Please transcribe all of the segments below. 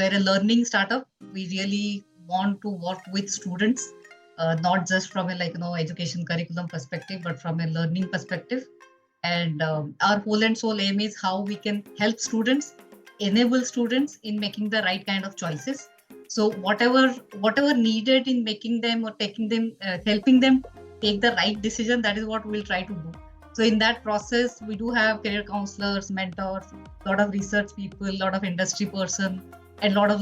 we're a learning startup. We really want to work with students, not just from a education curriculum perspective, but from a learning perspective. And our whole and soul aim is how we can help students, enable students in making the right kind of choices. So whatever needed in making them or taking them, helping them take the right decision, that is what we'll try to do. So in that process, we do have career counselors, mentors, a lot of research people, a lot of industry person, and a lot of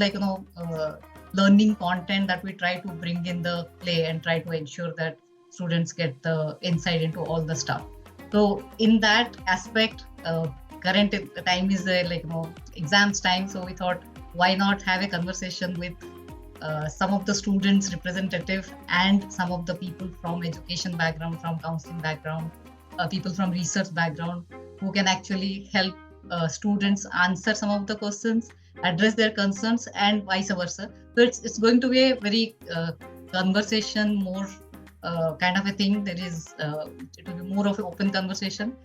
learning content that we try to bring in the play and try to ensure that students get the insight into all the stuff. So in that aspect, current time is exams time. So we thought, why not have a conversation with some of the students representative and some of the people from education background, from counseling background, people from research background, who can actually help students answer some of the questions, address their concerns, and vice versa. So it's going to be a very conversation, more kind of a thing. It will be more of an open conversation,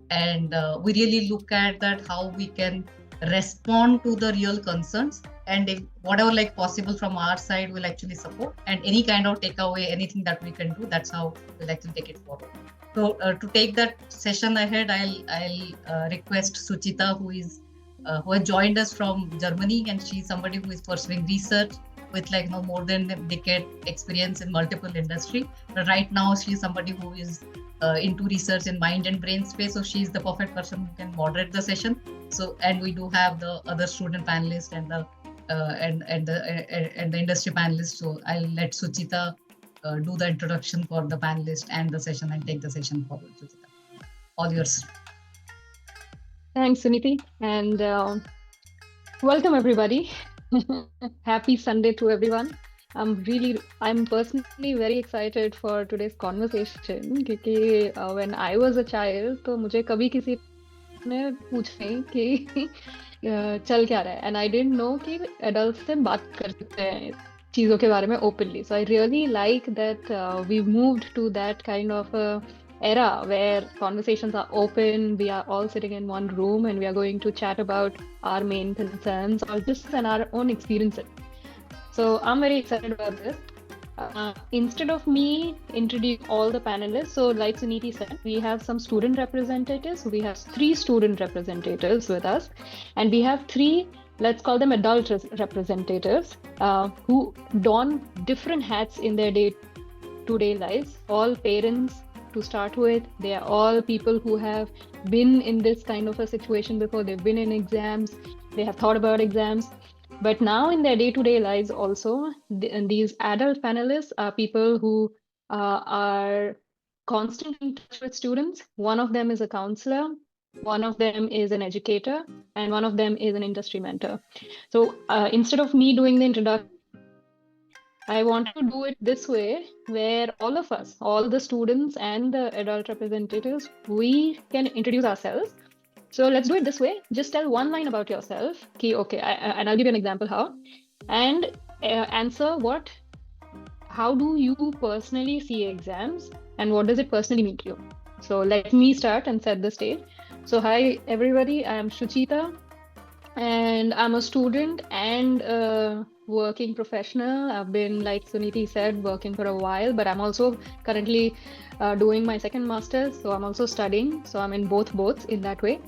and we really look at that how we can respond to the real concerns, and if whatever possible from our side will actually support, and any kind of takeaway, anything that we can do, that's how we'll actually take it forward. So to take that session ahead, I'll request Suchita, who has joined us from Germany, and she's somebody who is pursuing research with more than a decade experience in multiple industry. But right now she's somebody who is into research in mind and brain space. So she's the perfect person who can moderate the session. So, and we do have the other student panelists and the industry panelists. So I'll let Suchita do the introduction for the panelists and the session, and take the session forward. Suchita, all yours. Thanks, Suniti, and welcome everybody. Happy Sunday to everyone. I'm personally very excited for today's conversation because when I was a child, तो मुझे कभी किसी ने पूछे कि चल क्या रहा है, and I didn't know कि adults से बात कर सकते हैं चीजों के बारे में openly. So I really like that we've moved to that kind of era where conversations are open, we are all sitting in one room and we are going to chat about our main concerns or just our own experiences. So I'm very excited about this. Instead of me introducing all the panelists, so like Suniti said, we have some student representatives. We have 3 student representatives with us, and we have 3, let's call them adult representatives, who don different hats in their day-to-day lives. All parents to start with. They are all people who have been in this kind of a situation before. They've been in exams, they have thought about exams, but now in their day-to-day lives also, these adult panelists are people who are constantly in touch with students. One of them is a counselor, one of them is an educator, and one of them is an industry mentor. So instead of me doing the introduction, I want to do it this way, where all of us, all the students and the adult representatives, we can introduce ourselves. So let's do it this way. Just tell one line about yourself. Okay, and I'll give you an example how. And answer how do you personally see exams, and what does it personally mean to you? So let me start and set the stage. So hi everybody, I am Suchita, and I'm a student and a working professional. I've been, like Suniti said, working for a while, but I'm also currently doing my second master's, so I'm also studying. So I'm in both in that way.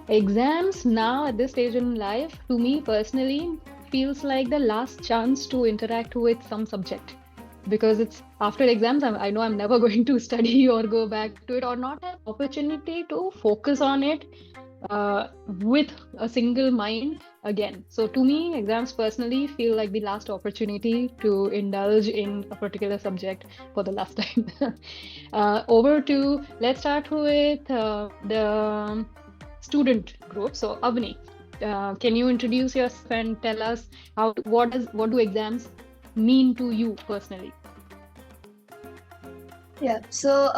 Exams now at this stage in life, to me personally, feels like the last chance to interact with some subject, because it's after exams, I know I'm never going to study or go back to it, or not have opportunity to focus on it with a single mind again. So to me, exams personally feel like the last opportunity to indulge in a particular subject for the last time. Let's start with the student group. So Avni, can you introduce yourself and tell us what do exams mean to you personally? Yeah, so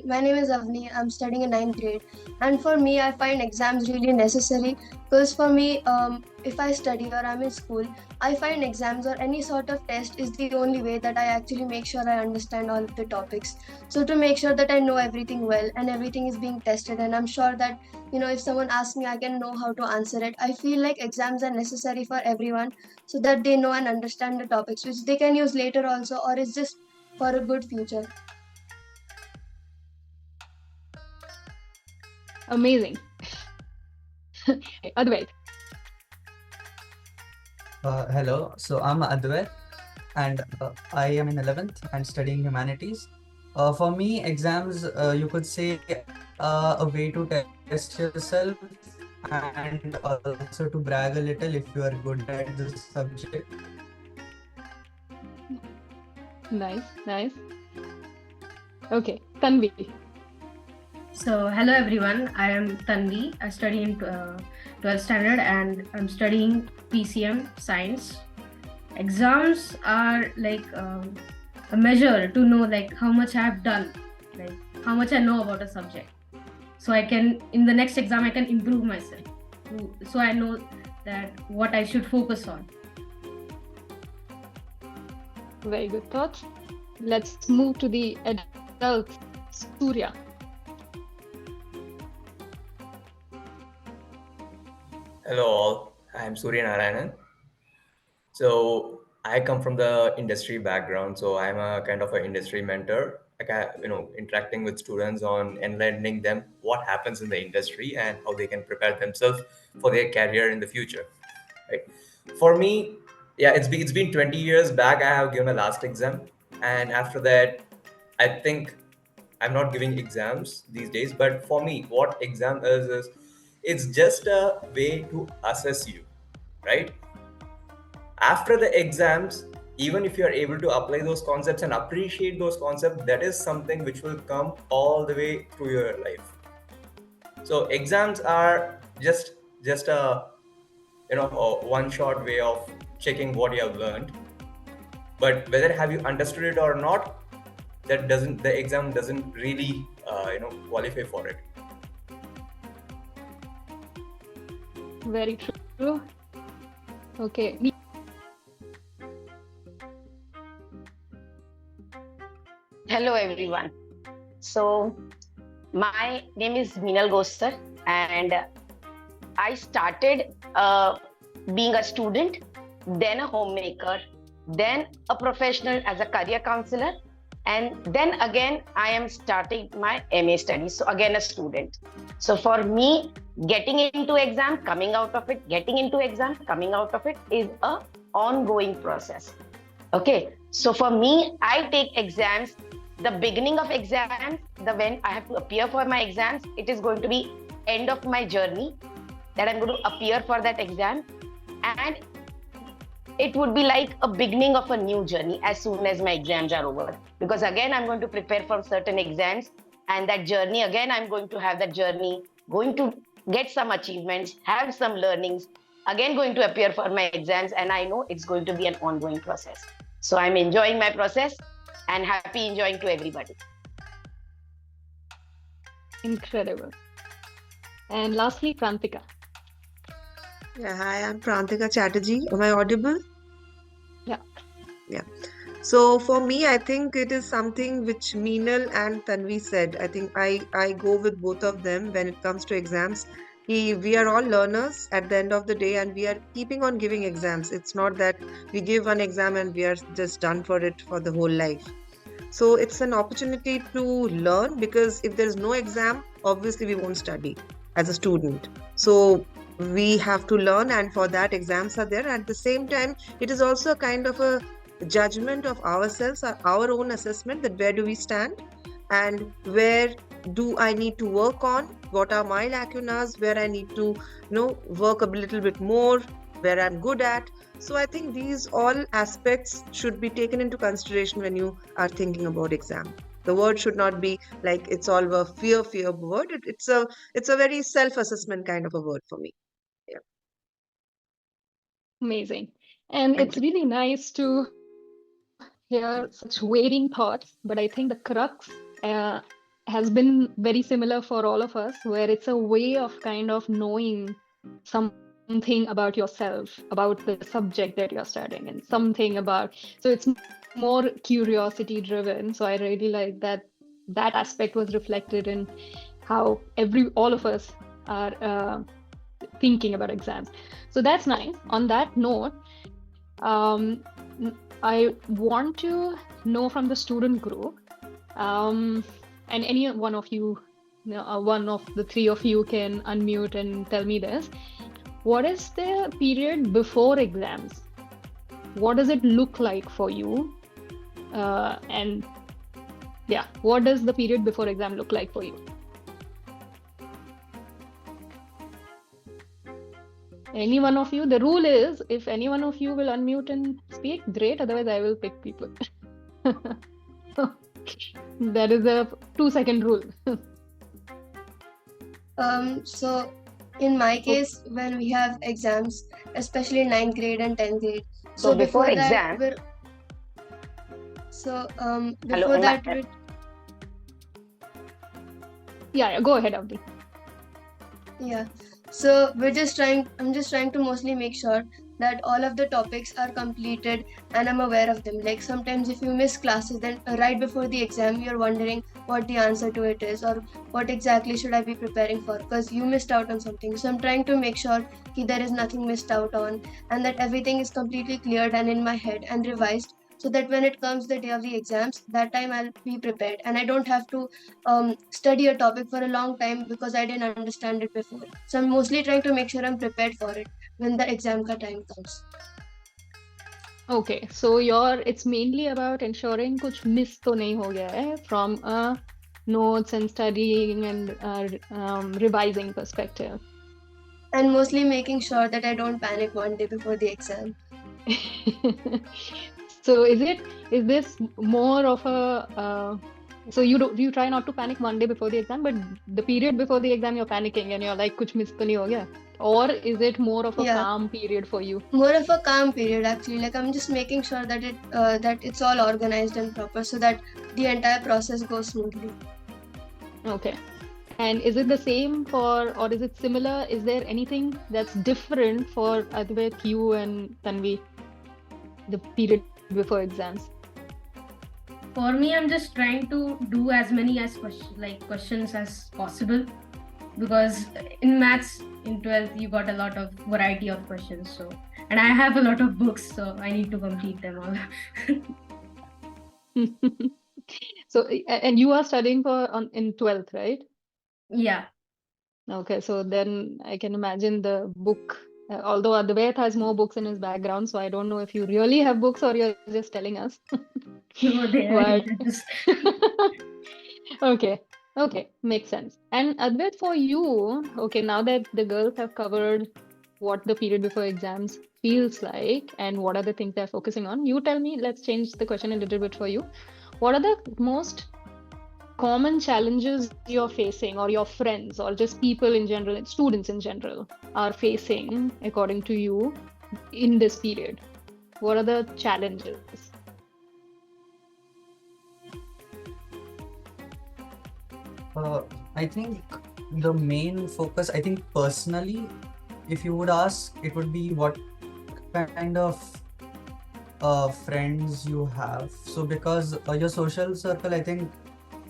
my name is Avni. I'm studying in ninth grade, and for me, I find exams really necessary because for me, if I study or I'm in school, I find exams or any sort of test is the only way that I actually make sure I understand all of the topics. So to make sure that I know everything well and everything is being tested, and I'm sure that if someone asks me, I can know how to answer it. I feel like exams are necessary for everyone so that they know and understand the topics, which they can use later also, or it's just for a good future. Amazing. Advait. Hello, so I'm Advait and I am in 11th and studying humanities. For me, exams, you could say, a way to test yourself and also to brag a little if you are good at the subject. Nice, nice. Okay, Tanvi. So, hello everyone. I am Tanvi. I study in 12th standard and I'm studying PCM science. Exams are like a measure to know like how much I have done, like how much I know about a subject. So I can in the next exam I can improve myself. So I know that what I should focus on. Very good thoughts. Let's move to the adults. Surya. Hello all, I am Surya Narayanan. So I come from the industry background, so I'm a kind of an industry mentor, interacting with students on enlightening them what happens in the industry and how they can prepare themselves for their career in the future. Right? For me, yeah, it's been 20 years back. I have given my last exam, and after that, I think I'm not giving exams these days. But for me, what exam is it's just a way to assess you, right? After the exams, even if you are able to apply those concepts and appreciate those concepts, that is something which will come all the way through your life. So exams are just a one short way of checking what you have learned, but whether have you understood it or not, that doesn't the exam doesn't really qualify for it. Very true. Okay. Hello, everyone. So, my name is Meenal Gosar, and I started being a student, then a homemaker, then a professional as a career counselor, and then again I am starting my MA studies. So, again, a student. So, for me, getting into exam, coming out of it, getting into exam, coming out of it is a ongoing process. Okay, so for me, I take exams. The beginning of exams, the when I have to appear for my exams, it is going to be end of my journey that I'm going to appear for that exam, and it would be like a beginning of a new journey as soon as my exams are over. Because again, I'm going to prepare for certain exams, and that journey again, I'm going to have that journey, going to get some achievements, have some learnings, again going to appear for my exams, and I know it's going to be an ongoing process. So I'm enjoying my process and happy enjoying to everybody. Incredible. And lastly, Prantika. Yeah, hi, I'm Prantika Chatterjee. Am I audible? Yeah. Yeah. So for me, I think it is something which Meenal and Tanvi said. I think I go with both of them when it comes to exams. We are all learners at the end of the day, and we are keeping on giving exams. It's not that we give one exam and we are just done for it for the whole life. So it's an opportunity to learn, because if there's no exam, obviously we won't study as a student. So we have to learn, and for that exams are there. At the same time, it is also a kind of a judgment of ourselves, or our own assessment, that where do we stand and where do I need to work on, what are my lacunas, where I need to work a little bit more, where I'm good at. So I think these all aspects should be taken into consideration when you are thinking about exam. The word should not be like it's all a fear word. It's a very self-assessment kind of a word for me. Yeah. Amazing. And Thank it's you. really nice to hear such weighing thoughts, but I think the crux has been very similar for all of us, where it's a way of kind of knowing something about yourself, about the subject that you're studying, and something about, so it's more curiosity driven. So I really like that aspect was reflected in how all of us are thinking about exams. So that's nice. On that note, I want to know from the student group, and any one of you, one of the three of you can unmute and tell me this. What is the period before exams? What does it look like for you? And yeah, what does the period before exam look like for you? Any one of you? The rule is, if any one of you will unmute and speak, great. Otherwise, I will pick people. That is a 2-second rule. So in my case, when we have exams, especially 9th grade and 10th grade, So before that, exam, before that, Yeah, go ahead, Avdi. yeah. So I'm just trying to mostly make sure that all of the topics are completed and I'm aware of them. Like sometimes if you miss classes, then right before the exam, you're wondering what the answer to it is or what exactly should I be preparing for because you missed out on something. So I'm trying to make sure that there is nothing missed out on and that everything is completely cleared and in my head and revised, so that when it comes the day of the exams, that time I'll be prepared and I don't have to study a topic for a long time because I didn't understand it before. So I'm mostly trying to make sure I'm prepared for it when the exam ka time comes. Okay, so it's mainly about ensuring कुछ miss तो नहीं हो गया है from a notes and studying and revising perspective. And mostly making sure that I don't panic one day before the exam. So is this more of a so you try not to panic one day before the exam, but the period before the exam you're panicking and you're like kuch miss to nahi ho gaya, or is it more of a calm period for you? More of a calm period actually. Like I'm just making sure that it's all organized and proper so that the entire process goes smoothly. Okay. And is it the same or is it similar? Is there anything that's different for Advait, you and Tanvi, the period before exams? For me, I'm just trying to do as many questions as possible, because in maths in 12th you got a lot of variety of questions. So, and I have a lot of books, so I need to complete them all. So, and you are studying in 12th, right? Yeah. Okay, so then I can imagine the book. Although Advait has more books in his background, so I don't know if you really have books or you're just telling us. No, they are just... Okay, makes sense. And Advait, for you, okay, now that the girls have covered what the period before exams feels like and what are the things they're focusing on, you tell me, let's change the question a little bit for you. What are the most common challenges you're facing, or your friends, or just people in general, students in general, are facing, according to you, in this period? What are the challenges? I think the main focus, I think personally, if you would ask, it would be what kind of friends you have. So because your social circle, I think,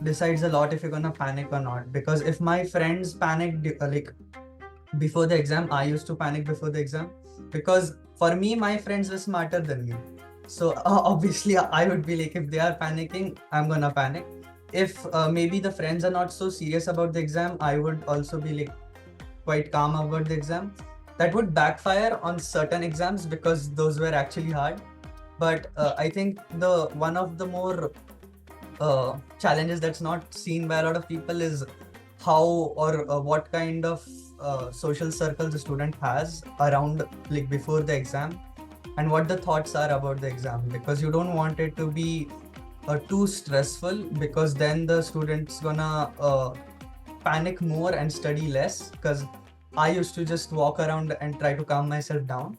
decides a lot if you're gonna panic or not. Because if my friends panicked before the exam, I used to panic before the exam, because for me my friends were smarter than me. So obviously I would be like, if they are panicking, I'm gonna panic. If maybe the friends are not so serious about the exam, I would also be like quite calm about the exam. That would backfire on certain exams because those were actually hard. But I think one of the more challenges that's not seen by a lot of people is how or what kind of social circles the student has around before the exam, and what the thoughts are about the exam, because you don't want it to be too stressful, because then the student's gonna panic more and study less. Because I used to just walk around and try to calm myself down,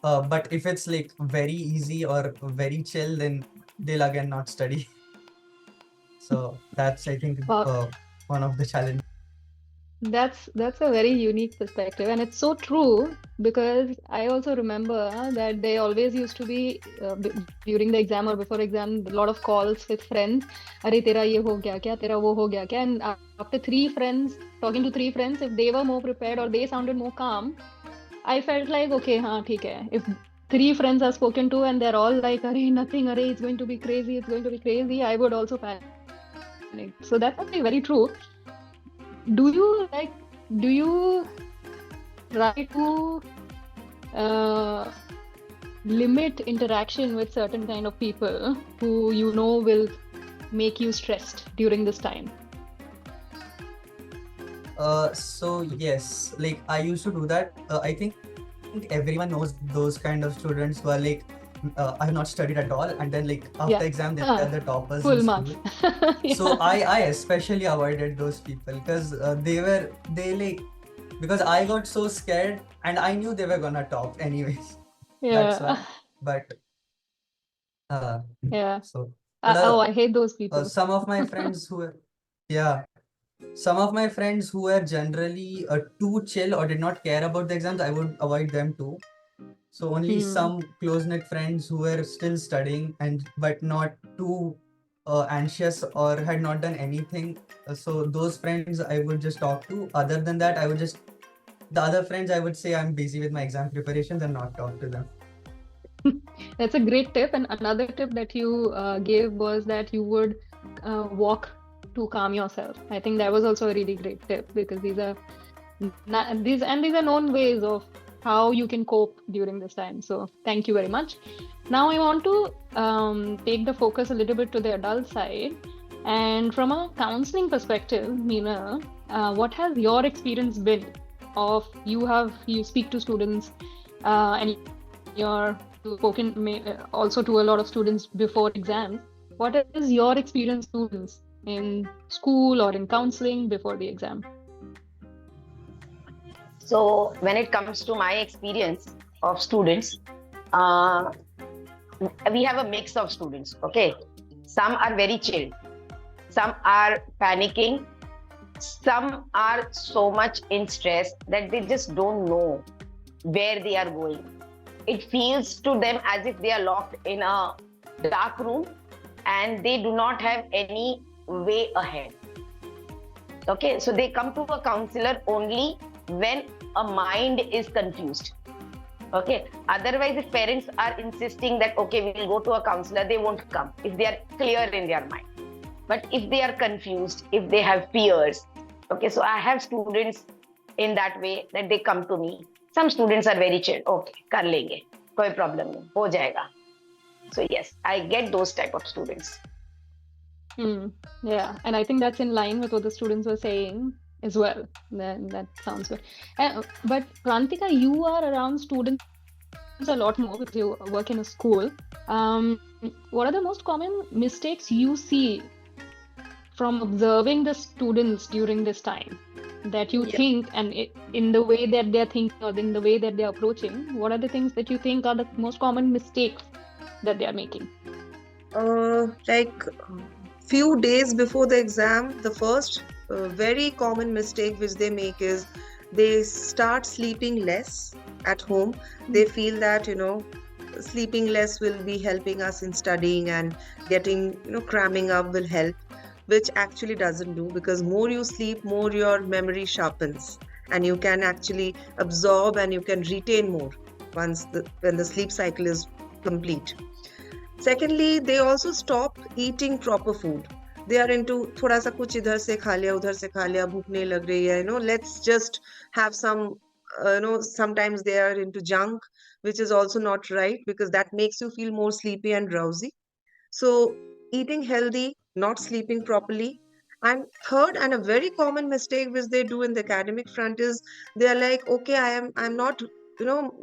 but if it's very easy or very chill, then they'll again not study. So that's, I think, Wow. one of the challenges. That's a very unique perspective, and it's so true because I also remember that they always used to be during the exam or before exam, a lot of calls with friends. अरे तेरा ये हो गया क्या, तेरा वो हो गया क्या? And after three friends talking to three friends, if they were more prepared or they sounded more calm, I felt like okay, हाँ ठीक है. If three friends are spoken to and they're all like, अरे nothing, अरे it's going to be crazy, it's going to be crazy, I would also panic. So that's actually very true. Do you try to uh, limit interaction with certain kind of people who you know will make you stressed during this time? So yes, like I used to do that. I think everyone knows those kind of students who are like, I have not studied at all, and then like after Yeah. exam they are the toppers Full in marks. school. So Yeah. I especially avoided those people because they like, because I got so scared and I knew they were gonna top anyways. That's why. Yeah. But Yeah. so Oh, I hate those people. some of my friends who were, yeah, some of my friends who were generally too chill or did not care about the exams, I would avoid them too. So only some close-knit friends who were still studying and but not too anxious or had not done anything. So those friends I would just talk to. Other than that, the other friends I would say I'm busy with my exam preparations and not talk to them. That's a great tip. And another tip that you gave was that you would walk to calm yourself. I think that was also a really great tip because these are known ways of how you can cope during this time. So thank you very much. Now I want to take the focus a little bit to the adult side. And from a counseling perspective, Meena, what has your experience been of you speak to students and you're spoken also to a lot of students before exams. What is your experience students in school or in counseling before the exam? So when it comes to my experience of students, uh, we have a mix of students. Okay, some are very chill, some are panicking, some are so much in stress that they just don't know where they are going. It feels to them as if they are locked in a dark room and they do not have any way ahead. Okay, so they come to a counselor only when a mind is confused. Okay, otherwise, if parents are insisting that okay, we will go to a counselor, they won't come if they are clear in their mind. But if they are confused, if they have fears, okay, so I have students in that way that they come to me. Some students are very chill. Okay, kar lenge, koi problem nahi, ho jayega. So yes, I get those type of students. Yeah, and I think that's in line with what the students were saying as well. That sounds good. But Prantika, you are around students a lot more because you work in a school. What are the most common mistakes you see from observing the students during this time that you think, and in the way that they're thinking or in the way that they're approaching, what are the things that you think are the most common mistakes that they are making? Like few days before the exam, the first very common mistake which they make is they start sleeping less at home. They feel that, sleeping less will be helping us in studying and getting, cramming up will help, which actually doesn't do, because more you sleep, more your memory sharpens and you can actually absorb and you can retain more when the sleep cycle is complete. Secondly, they also stop eating proper food. They are into thoda sa kuch idhar se kha liya, udhar se kha liya, bhook nahi lag rahi hai, let's just have some, sometimes they are into junk, which is also not right because that makes you feel more sleepy and drowsy. So eating healthy, not sleeping properly. And third, and a very common mistake which they do in the academic front is they are like, okay, I'm not,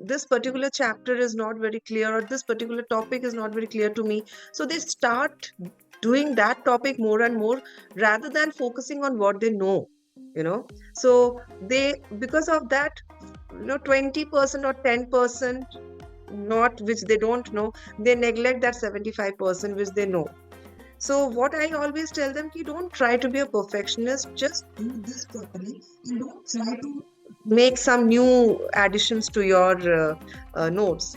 this particular chapter is not very clear or this particular topic is not very clear to me. So they start doing that topic more and more rather than focusing on what they know, So they, because of that, 20% or 10% not which they don't know, they neglect that 75% which they know. So what I always tell them, you don't try to be a perfectionist, just do this properly and don't try to make some new additions to your notes.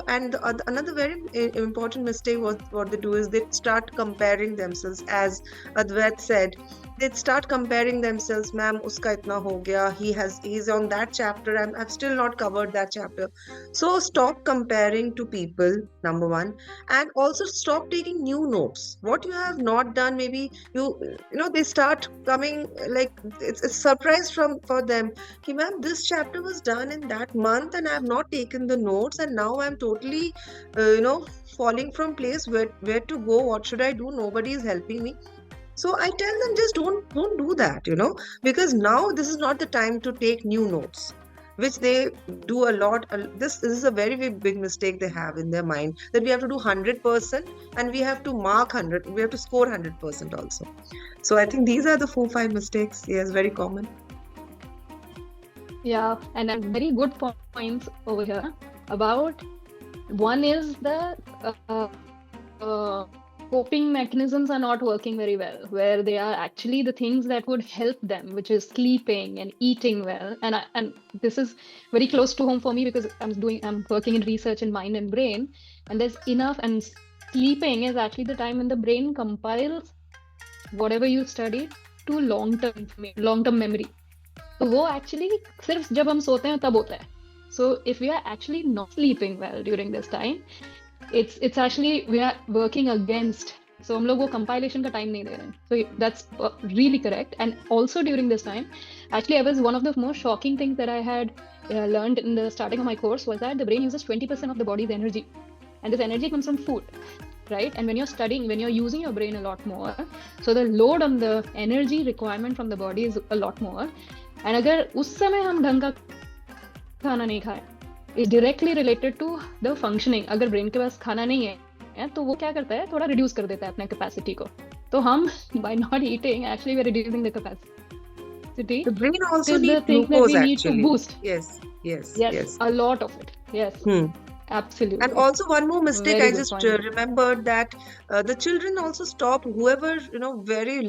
And another very important mistake what they do is they start comparing themselves. As Advait said, they start comparing themselves. Ma'am, uska itna ho gaya. He's on that chapter. I've still not covered that chapter. So stop comparing to people. Number one, and also stop taking new notes. What you have not done, maybe they start coming like it's a surprise for them. Okay, ma'am, this chapter was done in that month, and I have not taken the notes, and now I'm totally, falling from place. Where to go? What should I do? Nobody is helping me. So I tell them, just don't do that, because now this is not the time to take new notes, which they do a lot. This is a very, very big mistake they have in their mind, that we have to do 100% and we have to mark 100, we have to score 100% also. So I think these are the 4-5 mistakes. Yes, very common. Yeah, and very good points over here about one is the coping mechanisms are not working very well, where they are actually the things that would help them, which is sleeping and eating well. And this is very close to home for me because I'm working in research in mind and brain, and there's enough. And sleeping is actually the time when the brain compiles whatever you studied to long-term memory. तो वो actually सिर्फ जब हम सोते हैं तब होता है. So if we are actually not sleeping well during this time, it's actually we are working against. So हम लोग वो compilation का time नहीं दे रहे हैं. So that's really correct. And also during this time, actually, one of the most shocking things that I had learned in the starting of my course was that the brain uses 20% of the body's energy, and this energy comes from food, right? And when you're studying, when you're using your brain a lot more, so the load on the energy requirement from the body is a lot more. And अगर उस समय हम ढंग का खाना नहीं खाए, is directly related to the functioning. अगर brain के पास खाना नहीं है तो वो क्या करता है, थोड़ा reduce कर देता है अपने capacity को. तो हम by not eating, actually we're reducing the capacity. The brain also is the needs thing that glucose, we need actually. to boost. Yes. A lot of it. Yes. Absolutely. And also one more mistake, Very I good just point. remembered that the children also stop. Whoever, very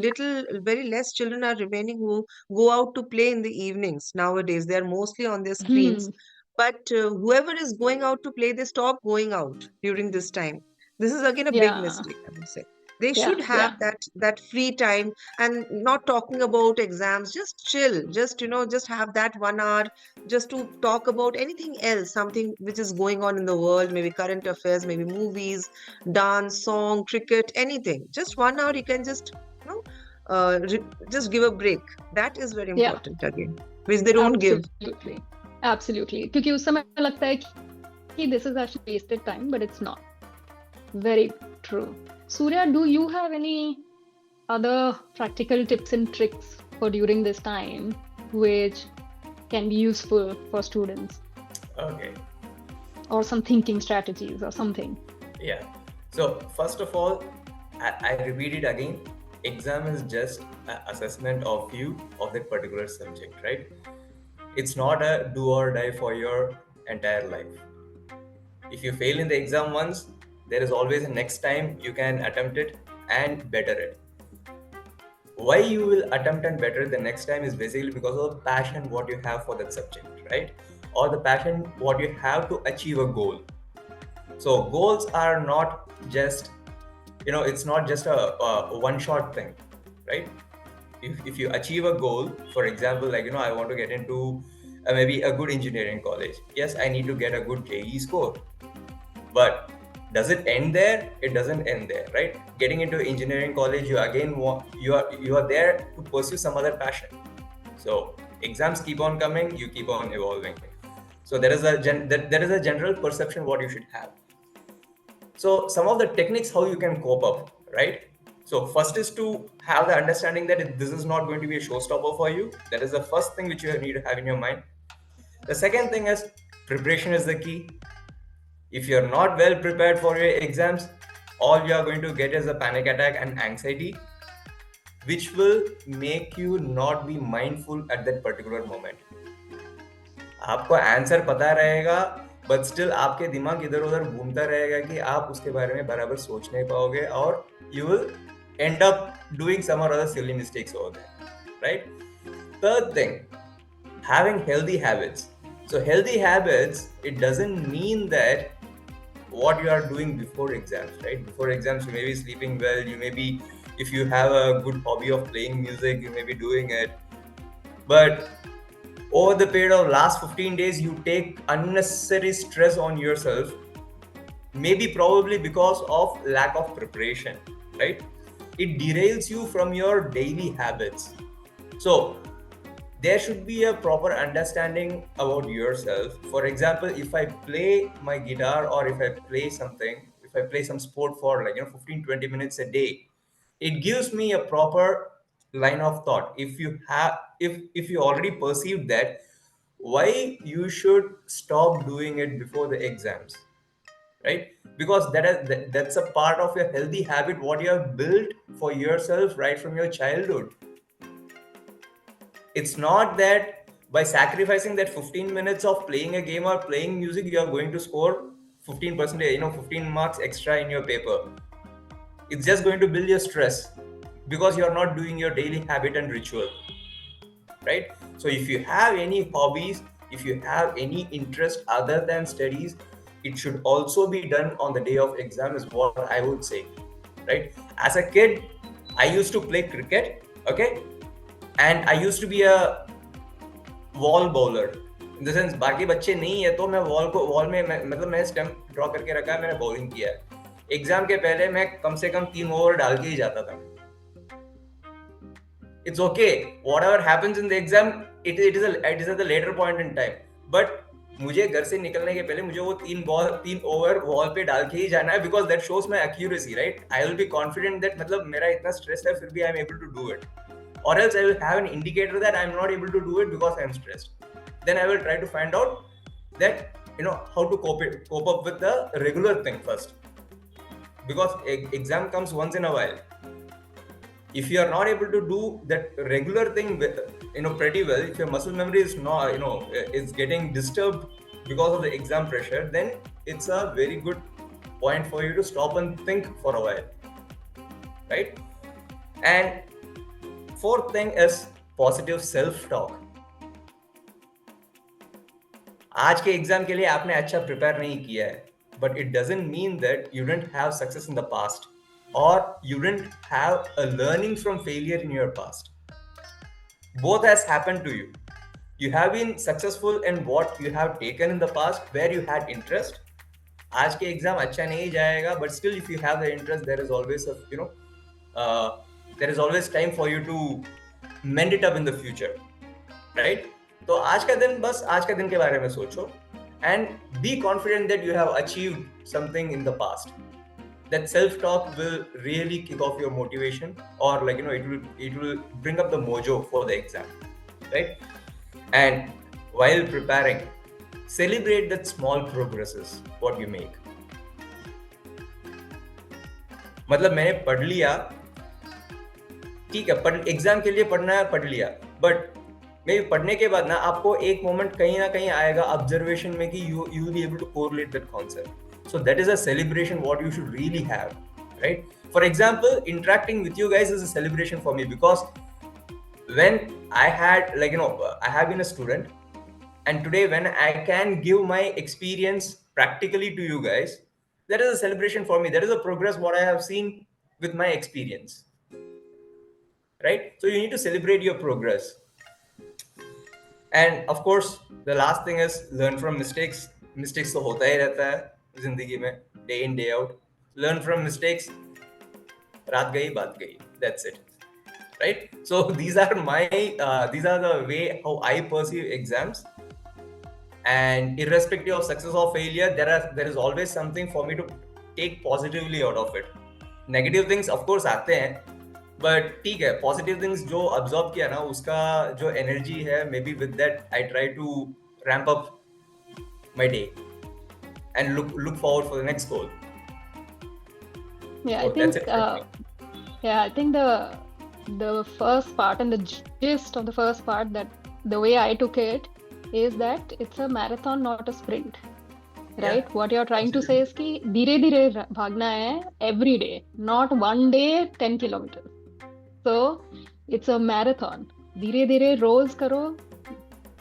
less children are remaining who go out to play in the evenings nowadays. They are mostly on their screens. But whoever is going out to play, they stop going out during this time. This is again a big Yeah. mistake, I would say. They Yeah, should have yeah. that free time, and not talking about exams. Just chill. Just have that 1 hour just to talk about anything else, something which is going on in the world, maybe current affairs, maybe movies, dance, song, cricket, anything. Just 1 hour, you can just just give a break. That is very Yeah. important again, which they don't give. Absolutely. क्योंकि उस समय लगता है कि this is actually wasted time, but it's not. Very true. Surya, do you have any other practical tips and tricks for during this time which can be useful for students? Okay. Or some thinking strategies or something? Yeah. So first of all, I repeat it again. Exam is just an assessment of you of that particular subject, right? It's not a do or die for your entire life. If you fail in the exam once, there is always a next time you can attempt it and better it. Why you will attempt and better the next time is basically because of the passion what you have for that subject, right? Or the passion what you have to achieve a goal. So goals are not just, it's not just a one-shot thing, right? If you achieve a goal, for example, like, I want to get into maybe a good engineering college. Yes, I need to get a good JEE score. But does it end there? It doesn't end there, right? Getting into engineering college, you again you are there to pursue some other passion. So exams keep on coming, you keep on evolving. So there is a general perception what you should have. So some of the techniques how you can cope up, right? So first is to have the understanding that this is not going to be a showstopper for you. That is the first thing which you need to have in your mind. The second thing is preparation is the key. If you're not well prepared for your exams, all you are going to get is a panic attack and anxiety, which will make you not be mindful at that particular moment. आपको answer पता रहेगा but still आपके दिमाग इधर उधर घूमता रहेगा कि आप उसके बारे में बराबर सोच नहीं पाओगे और you will end up doing some or other silly mistakes over there, right? Third thing, having healthy habits. So healthy habits, it doesn't mean that what you are doing before exams, right? Before exams, you may be sleeping well, you may be, if you have a good hobby of playing music, you may be doing it. But over the period of last 15 days, you take unnecessary stress on yourself, maybe probably because of lack of preparation, right? It derails you from your daily habits. So there should be a proper understanding about yourself. For example, if I play my guitar or if I play something, if I play some sport for 15-20 minutes a day, it gives me a proper line of thought. If you already perceive that, why you should stop doing it before the exams, right? Because that's a part of your healthy habit what you have built for yourself right from your childhood. It's not that by sacrificing that 15 minutes of playing a game or playing music you are going to score 15%, 15 marks extra in your paper. It's just going to build your stress because you are not doing your daily habit and ritual, right? So if you have any hobbies, if you have any interest other than studies, it should also be done on the day of exam is what I would say, right? As a kid, I used to play cricket, okay? And I used to be a wall bowler. In the sense, बाकी बच्चे नहीं है तो मैं wall में मतलब मैं stump draw करके रखा है, मैंने बॉलिंग किया है. एग्जाम के पहले मैं कम से कम 3 ओवर डाल के ही जाता था. It's okay. Whatever happens in the exam, it is at the later point in time. But मुझे घर से निकलने के पहले मुझे वो 3 ओवर वॉल पे डाल के ही जाना है because that shows my accuracy, right? I will be confident that मतलब मेरा इतना स्ट्रेस है फिर भी I am able to do it. Or else I will have an indicator that I am not able to do it because I am stressed. Then I will try to find out that how to cope up with the regular thing first. Because exam comes once in a while. If you are not able to do that regular thing pretty well, if your muscle memory is not is getting disturbed because of the exam pressure, then it's a very good point for you to stop and think for a while, right? And fourth thing is positive self-talk. आज के exam के लिए आपने अच्छा prepare नहीं किया है, but it doesn't mean that you didn't have success in the past or you didn't have a learning from failure in your past. Both has happened to you. You have been successful in what you have taken in the past where you had interest. आज के exam अच्छा नहीं जाएगा, but still if you have the interest, there is always there is always time for you to mend it up in the future, right? तो आज का दिन बस आज का दिन के बारे में सोचो and be confident that you have achieved something in the past. That self-talk will really kick off your motivation, or it will bring up the mojo for the exam, right? And while preparing, celebrate that small progresses what you make. मतलब मैंने पढ़ लिया, ठीक है, exam के लिए पढ़ना है, पढ़ लिया, बट मे पढ़ने के बाद ना आपको एक मोमेंट कहीं ना कहीं आएगा ऑब्जर्वेशन में कि you will be able to correlate that concept. So that is a celebration what you should really have, right? For example, interacting with you guys is a celebration for me because when I had I have been a student, and today when I can give my experience practically to you guys, that is a celebration for me. That is a progress what I have seen with my experience, right? So you need to celebrate your progress. And of course, the last thing is learn from mistakes. Mistakes तो होता ही रहता है जिंदगी में, day in day out. Learn from mistakes. रात गई बात गई. That's it, right? So these are the way how I perceive exams. And irrespective of success or failure, there is always something for me to take positively out of it. Negative things of course आते हैं, but ठीक है, positive things जो absorb किया ना, उसका जो energy है, maybe with that I try to ramp up my day and look forward for the next goal. Yeah, So I that's think it for me. I think the first part and the gist of the first part, that the way I took it is that it's a marathon, not a sprint. right? What you're trying to say is कि धीरे धीरे भागना है every day, not one day 10 kilometers. So it's a marathon. धीरे धीरे रोज करो,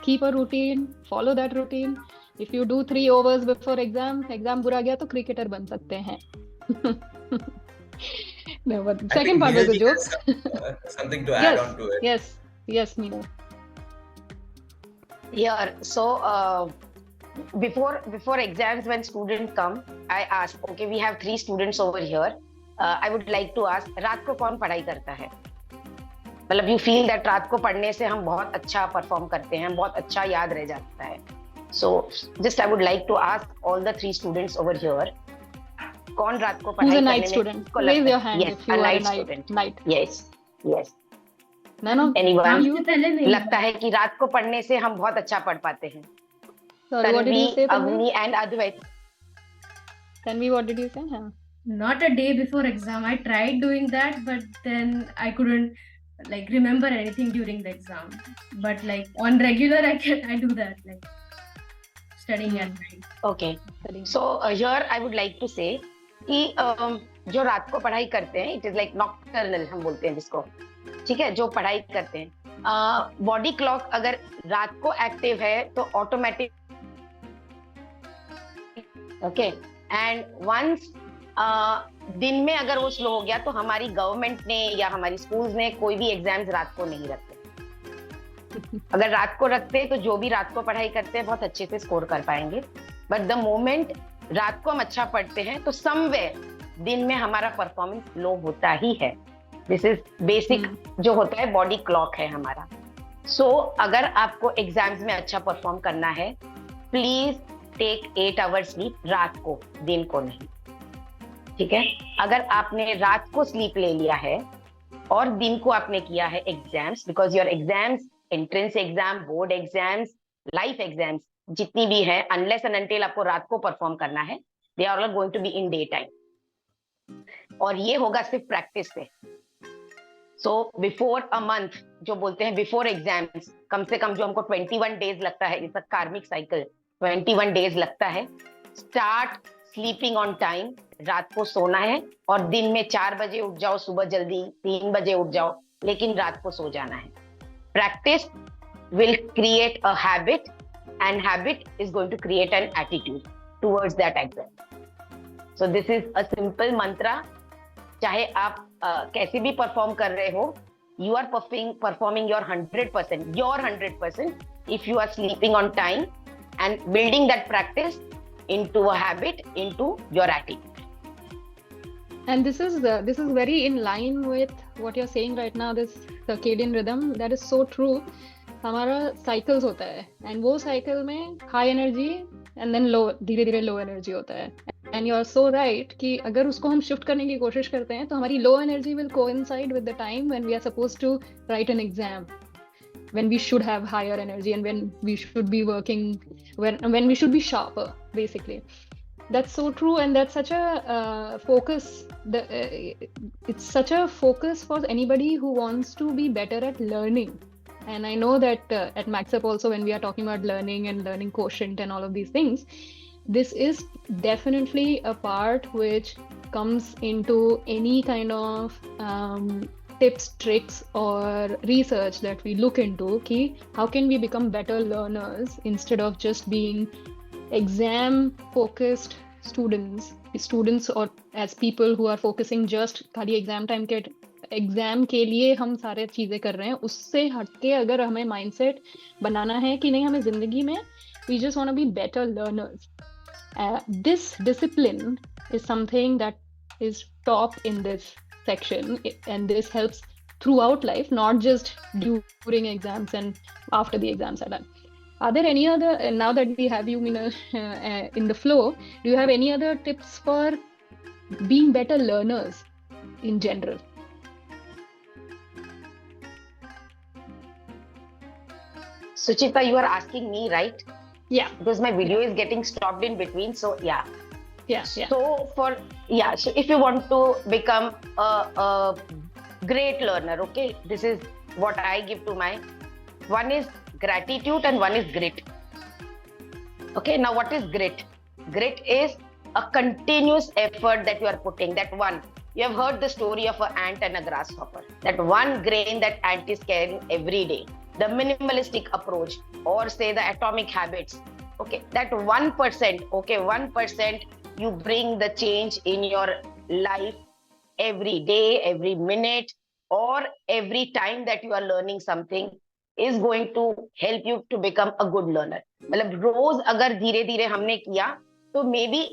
keep a routine, follow that routine. If you do 3 overs before exam बुरा गया तो cricketer बन सकते हैं. No, but I second think part was a Neeraj joke. has something to add on to it. Yes, Meena. Yeah, so before exams, when students come, I ask, okay, we have 3 students over here. I would like to ask, रात को कौन पढ़ाई करता है? मतलब you feel that रात को पढ़ने से हम बहुत अच्छा परफॉर्म करते हैं, बहुत अच्छा याद रह जाता है. So just I would like to ask all the 3 students over here, कौन रात को पढ़ाई Who's a करने night में student? को Raise लगता your है? hand Yes, if you a are a night night. student. Night. Yes. None of Anyone? you? लगता है कि रात को पढ़ने से हम बहुत अच्छा पढ़ पाते हैं. Sorry, what did you say, Tanvi? Avni and Advait. Tanvi, what did you say? Yeah. Not a day before exam. I tried doing that, but then I couldn't like remember anything during the exam. But like on regular, I do that, like studying at night. Okay. So here I would like to say कि जो रात को पढ़ाई करते हैं, it is like nocturnal हम बोलते हैं जिसको, ठीक है, जो पढ़ाई करते हैं, बॉडी क्लॉक अगर रात को एक्टिव है तो ऑटोमेटिक, ओके, एंड वंस दिन में अगर वो स्लो हो गया तो हमारी गवर्नमेंट ने या हमारी स्कूल्स ने कोई भी एग्जाम्स रात को नहीं रखते. अगर रात को रखते तो जो भी रात को पढ़ाई करते हैं बहुत अच्छे से स्कोर कर पाएंगे. बट द मोमेंट रात को हम अच्छा पढ़ते हैं तो समवेयर दिन में हमारा परफॉर्मेंस लो होता ही है. दिस इज बेसिक जो होता है बॉडी क्लॉक है हमारा. सो अगर आपको एग्जाम्स में अच्छा परफॉर्म करना है, प्लीज टेक 8 आवर्स स्लीप रात को, दिन को नहीं, ठीक है. अगर आपने रात को स्लीप ले लिया है और दिन को आपने किया है exams, because your exams, entrance exam, board exams, life exams जितनी भी है, अनलेस एंड अनटिल आपको रात को परफॉर्म करना है, they are all going to be in day time. और ये होगा सिर्फ प्रैक्टिस से. सो बिफोर अ मंथ, जो बोलते हैं बिफोर एग्जाम्स, कम से कम जो हमको 21 डेज लगता है, इट्स अ कार्मिक साइकिल, 21 डेज लगता है. स्टार्ट स्लीपिंग ऑन टाइम, रात को सोना है और दिन में 4 बजे उठ जाओ, सुबह जल्दी 3 बजे उठ जाओ, लेकिन रात को सो जाना है. Practice will create a habit and habit is going to create an attitude towards that exam. So this is a simple mantra. चाहे आप कैसे भी परफॉर्म कर रहे हो, you are performing your 100% if you are sleeping on time and building that practice into a habit, into your attitude. And this is very in line with what you're saying right now, this circadian rhythm. That is so true. हमारा cycles होता है and वो cycle में high energy and then low, धीरे धीरे low energy होता है. And you are so right कि अगर उसको हम शिफ्ट करने की कोशिश करते हैं तो हमारी low energy will coincide with the time when we are supposed to write an exam, when we should have higher energy and when we should be working, when we should be sharper, basically. That's so true, and that's such a focus. It's such a focus for anybody who wants to be better at learning. And I know that at MaxUp also, when we are talking about learning and learning quotient and all of these things, this is definitely a part which comes into any kind of tips, tricks or research that we look into. Ki how can we become better learners instead of just being exam focused students or as people who are focusing just खाली exam के लिए हम सारे चीजें कर रहे हैं. उससे हटके अगर हमें माइंडसेट बनाना है कि नहीं, हमें जिंदगी में we just want to be better learners. This discipline is something that is top in this section, and this helps throughout life, not just during exams and after the exams are done. Are there any other, now that we have you in the flow, do you have any other tips for being better learners in general? Suchita, you are asking me, right? Yeah. Because my video is getting stopped in between, so yeah. Yeah. So if you want to become a great learner, okay, this is what I give to my, one is gratitude and one is grit. Okay, now what is grit? Grit is a continuous effort that you are putting. That one, you have heard the story of an ant and a grasshopper. That one grain that ant is carrying every day. The minimalistic approach, or say the atomic habits. Okay, that 1%, okay, 1% you bring the change in your life every day, every minute, or every time that you are learning something is going to help you to become a good learner. मतलब रोज अगर धीरे धीरे हमने किया तो may be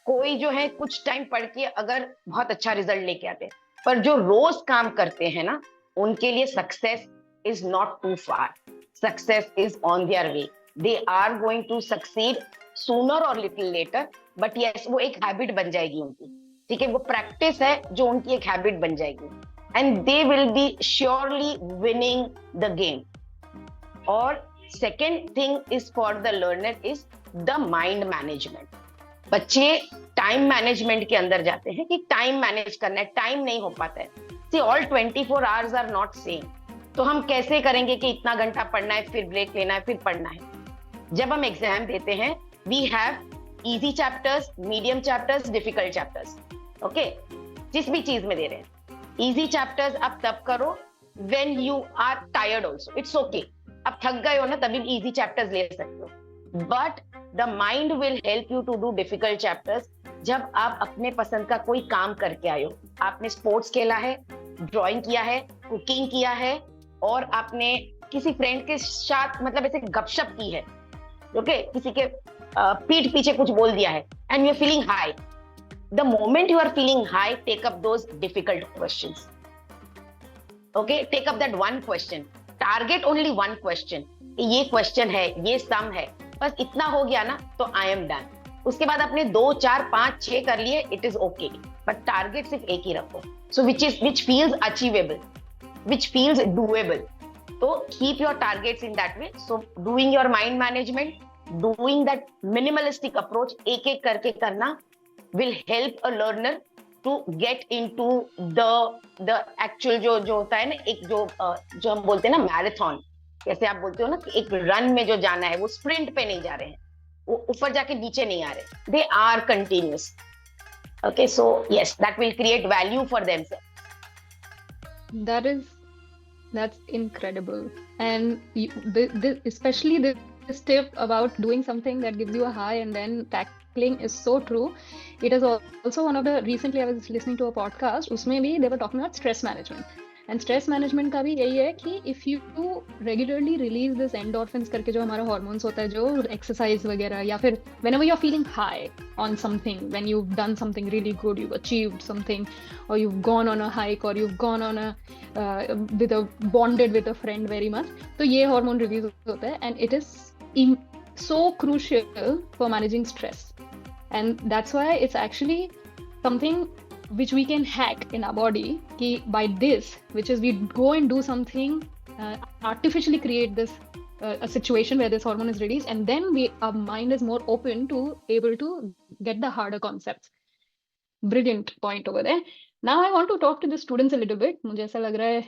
कोई जो है कुछ टाइम पढ़ के अगर बहुत अच्छा रिजल्ट लेके आते हैं, पर जो रोज काम करते हैं ना, उनके लिए success is not too far. Success is on their way. They are going to succeed sooner और लिटिल लेटर, बट यस वो एक हैबिट बन जाएगी उनकी. ठीक है, वो प्रैक्टिस है जो उनकी एक हैबिट बन जाएगी, and they will be surely winning the game. और second thing is for the learner is the mind management. बच्चे टाइम मैनेजमेंट के अंदर जाते हैं कि टाइम मैनेज करना है, टाइम नहीं हो पाता है. See all 24 hours are not same. तो हम कैसे करेंगे कि इतना घंटा पढ़ना है, फिर ब्रेक लेना है, फिर पढ़ना है. जब हम एग्जाम देते हैं, we have easy chapters, medium chapters, difficult chapters. Okay, जिस भी चीज में दे रहे हैं, इजी चैप्टर्स आप तब करो when you are tired also. It's okay, आप थक गए हो ना, तभी इजी चैप्टर्स ले सकते हो. But the mind will help you to do difficult chapters जब आप अपने पसंद का कोई काम करके आए हो. आपने स्पोर्ट्स खेला है, ड्राइंग किया है, कुकिंग किया है, और आपने किसी फ्रेंड के साथ मतलब ऐसे गपशप की है, ओके, किसी के पीठ पीछे कुछ बोल दिया है, and you are feeling high. The moment you are feeling high, take up those difficult questions. Okay, take up that one question. Target only one question. ये question है, ये sum है, बस इतना हो गया ना तो I am done. उसके बाद आपने 2, 4, 5, 6 कर लिए, it is okay. But target सिर्फ एक ही रखो. So which feels achievable, which feels doable. So keep your targets in that way. So doing your mind management, doing that minimalistic approach, एक एक करके करना will help a learner to get into the actual जो होता है ना, एक जो हम बोलते हैं ना मैराथन, जैसे आप बोलते हो ना कि एक रन में जो जाना है, वो स्प्रिंट पे नहीं जा रहे हैं, वो ऊपर जाके नीचे नहीं आ रहे, they are continuous. Okay, so yes, that will create value for themselves. That's incredible. And especially this tip about doing something that gives you a high and then tackling is so true. It is also one of the, recently I was listening to a podcast, उसमें भी they were talking about stress management. And stress management का भी यही है कि if you regularly release this endorphins करके जो हमारा hormones होता है, जो exercise वगैरह, या फिर whenever you're feeling high on something, when you've done something really good, you've achieved something, or you've gone on a hike, or you've gone on a bonded with a friend very much, तो ये hormone release होता है, and it is so crucial for managing stress. And that's why it's actually something which we can hack in our body, ki by this, which is we go and do something, artificially create this a situation where this hormone is released, and then our mind is more open to able to get the harder concepts. Brilliant point over there. Now I want to talk to the students a little bit. मुझे ऐसा लग रहा है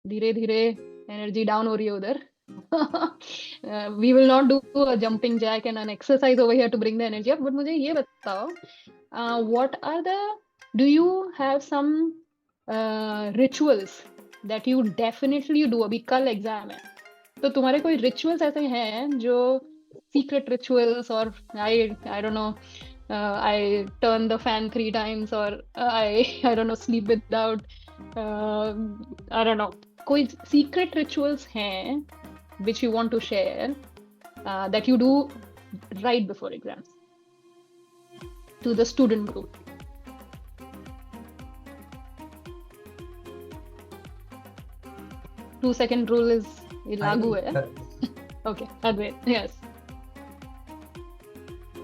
धीरे धीरे energy down हो रही है उधर. We will not do a jumping jack and an exercise over here to bring the energy up, but मुझे ये बताओ, do you have some rituals that you definitely do? अभी कल एग्जाम है, तो तुम्हारे कोई rituals ऐसे हैं जो secret rituals, or I don't know, I turn the fan 3 times, or I don't know, sleep without, I don't know, कोई secret rituals हैं which you want to share that you do right before exams to the student group? Two-second rule is लागू है. Okay, Advait, yes.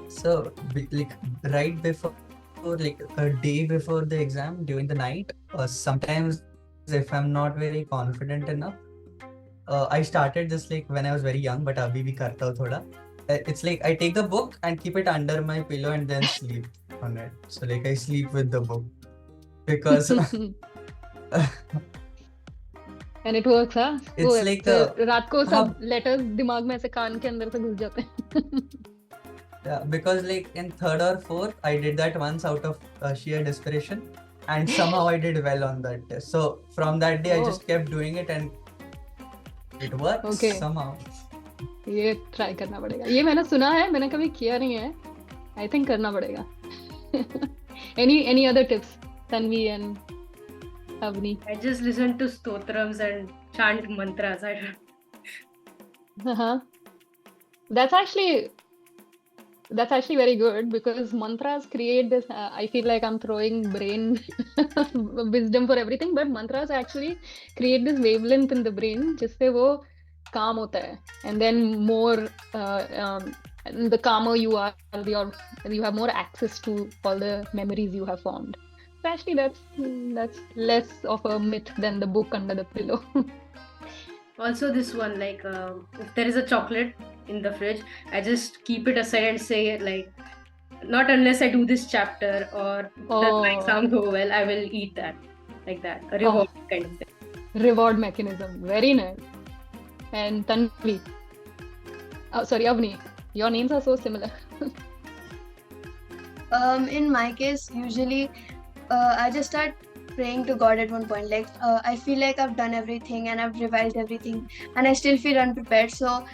So, like right before, like a day before the exam, during the night, sometimes if I'm not very confident enough, I started this like when I was very young, but abhi bhi karta hu thoda. It's like I take the book and keep it under my pillow and then sleep on it. So like I sleep with the book because and it works, huh? It's like रात को सब letters दिमाग में ऐसे कान के अंदर से घुस जाते हैं. Yeah, because like in third or fourth, I did that once out of sheer desperation, and somehow I did well on that test. So from that day, I Oh, just kept doing it, and it works okay. somehow. ये try करना पड़ेगा, ये मैंने सुना है, मैंने कभी किया नहीं है, आई थिंक करना पड़ेगा. Any other tips, Tanvi and Avni? I just listen to stotrams and chant mantras. I don't. Uh-huh. That's actually very good, because mantras create this, I feel like I'm throwing brain wisdom for everything, but mantras actually create this wavelength in the brain जिससे वो calm होता है, and then more the calmer you are, you have more access to all the memories you have formed. So actually that's less of a myth than the book under the pillow. Also, this one, like, if there is a chocolate in the fridge, I just keep it aside and say, like, not unless I do this chapter or does my exam go well, I will eat that. Like that. A reward kind of thing. Reward mechanism. Very nice. And Tanvi. Oh, sorry, Avni. Your names are so similar. In my case, usually I just start praying to God at one point. Like I feel like I've done everything and I've revised everything, and I still feel unprepared. So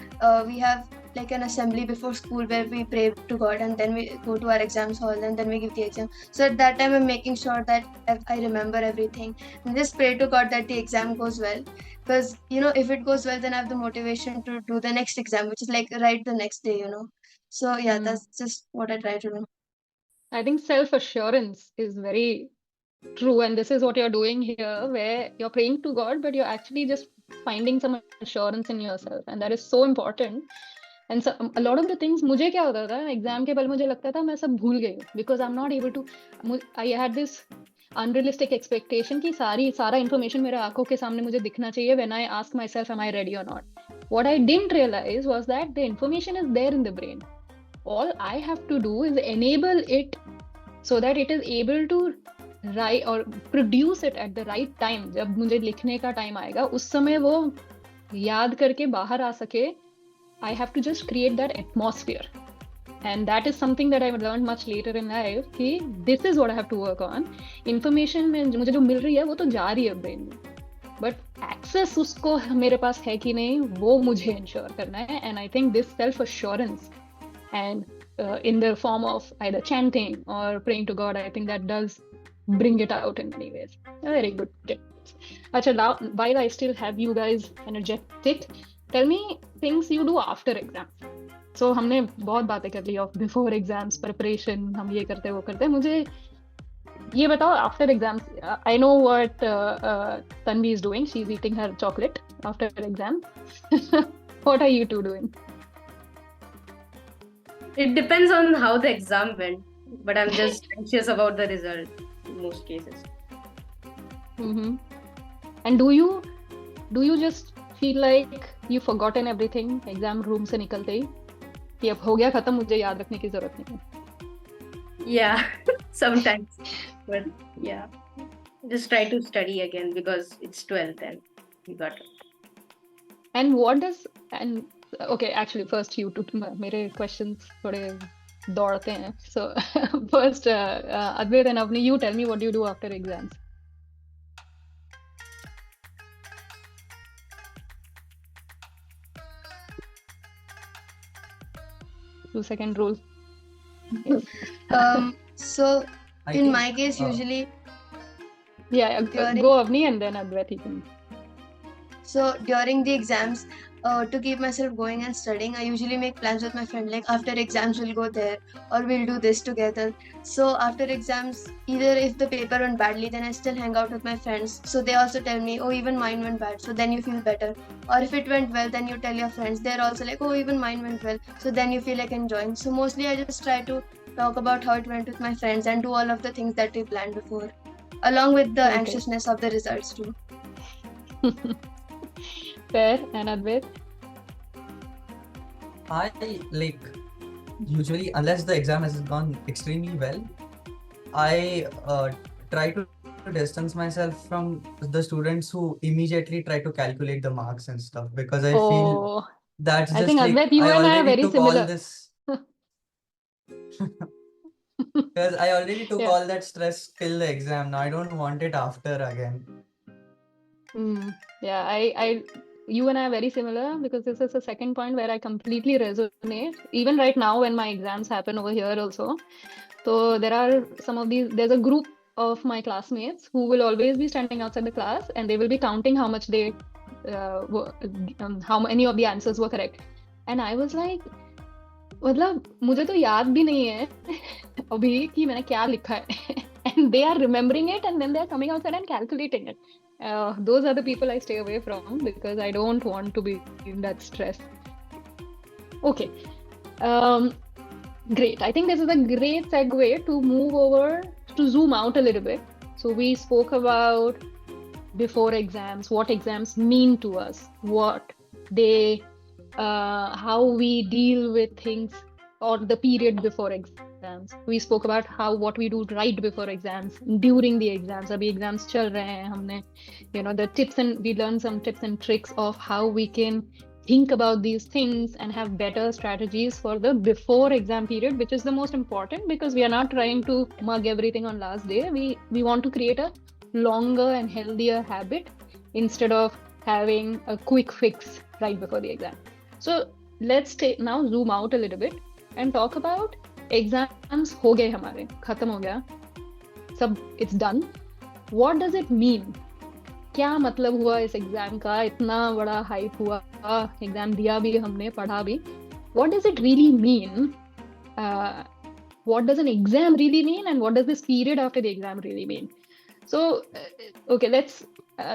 we have like an assembly before school where we pray to God, and then we go to our exams hall, and then we give the exam. So at that time, I'm making sure that I remember everything, and just pray to God that the exam goes well. Because if it goes well, then I have the motivation to do the next exam, which is like right the next day. So yeah, that's just what I try to do. I think self-assurance is very true, and this is what you're doing here, where you're praying to God, but you're actually just finding some assurance in yourself, and that is so important. And so, a lot of the things, मुझे क्या होता था exam के पहले, मुझे लगता था मैं सब भूल गई हूँ, because I'm not able to, I had this unrealistic expectation कि सारा information मेरे आंखों के सामने मुझे दिखना चाहिए when I ask myself, am I ready or not? What I didn't realize was that the information is there in the brain. All I have to do is enable it so that it is able to write or produce it at the right time. जब मुझे लिखने का time आएगा, उस समय वो याद करके बाहर आ सके. I have to just create that atmosphere, and that is something that I learned much later in life कि this is what I have to work on. Information में मुझे जो मिल रही है वो तो जा रही है brain में, but access उसको मेरे पास है कि नहीं, वो मुझे ensure करना है. And I think this self assurance, and in the form of either chanting or praying to God, I think that does bring it out in many ways. Very good tips. Acha, now while I still have you guys energetic, tell me things you do after exams. So हमने बहुत बातें कर ली of before exams preparation, हम ये करते वो करते. मुझे ये बताओ after exams. I know what Tanvi is doing. She's eating her chocolate after exam. What are you two doing? It depends on how the exam went, but I'm just anxious about the result in most cases. Mm-hmm. And do you just feel like you've forgotten everything exam room से निकलते ही कि अब हो गया खत्म, मुझे याद रखने की जरूरत नहीं है? Yeah, sometimes, but yeah, just try to study again because it's 12th and you got it. And what does, and okay, actually first you two, मेरे questions थोड़े दौड़ते हैं. So first Advait and Avni, you tell me what you do after exams. Two-second rule. So I in think, my case, usually Yeah, During- go Avni and then Advait. You can. so during the exams, to keep myself going and studying, I usually make plans with my friend. Like after exams, we'll go there or we'll do this together. So after exams, either if the paper went badly, then I still hang out with my friends. So they also tell me, oh, even mine went bad. So then you feel better. Or if it went well, then you tell your friends. They're also like, oh, even mine went well. So then you feel like enjoying. So mostly I just try to talk about how it went with my friends and do all of the things that we planned before, along with the Okay. anxiousness of the results too. Fair. And Advait? I like usually, unless the exam has gone extremely well, I try to distance myself from the students who immediately try to calculate the marks and stuff, because I feel Oh, that's I just think like Advait, you I and I are already very took all similar. this. Because I already took Yeah. all that stress till the exam. Now I don't want it after again. Yeah, you and I are very similar because this is the second point where I completely resonate. Even right now, when my exams happen over here also, so there are there's a group of my classmates who will always be standing outside the class and they will be counting how much how many of the answers were correct. And I was like, मतलब मुझे तो याद भी नहीं है अभी कि मैंने क्या लिखा है. And they are remembering it and then they are coming outside and calculating it. Those are the people I stay away from because I don't want to be in that stress. Okay. Great. I think this is a great segue to move over to zoom out a little bit. So we spoke about before exams, what exams mean to us, what they, how we deal with things or the period before exams. We spoke about what we do right before exams, during the exams. Abhi exams chal rahe hain, humne, the tips, and we learned some tips and tricks of how we can think about these things and have better strategies for the before exam period, which is the most important because we are not trying to mug everything on last day. We want to create a longer and healthier habit instead of having a quick fix right before the exam. So let's now zoom out a little bit and talk about exams हो गए हमारे, खत्म हो गया सब, it's done. What does it mean? क्या मतलब हुआ इस एग्जाम का? इतना बड़ा हाइप हुआ, एग्जाम दिया भी हमने, पढ़ा भी. What does it really mean? What does an exam really mean, and what does this period after the exam really mean? So, okay, let's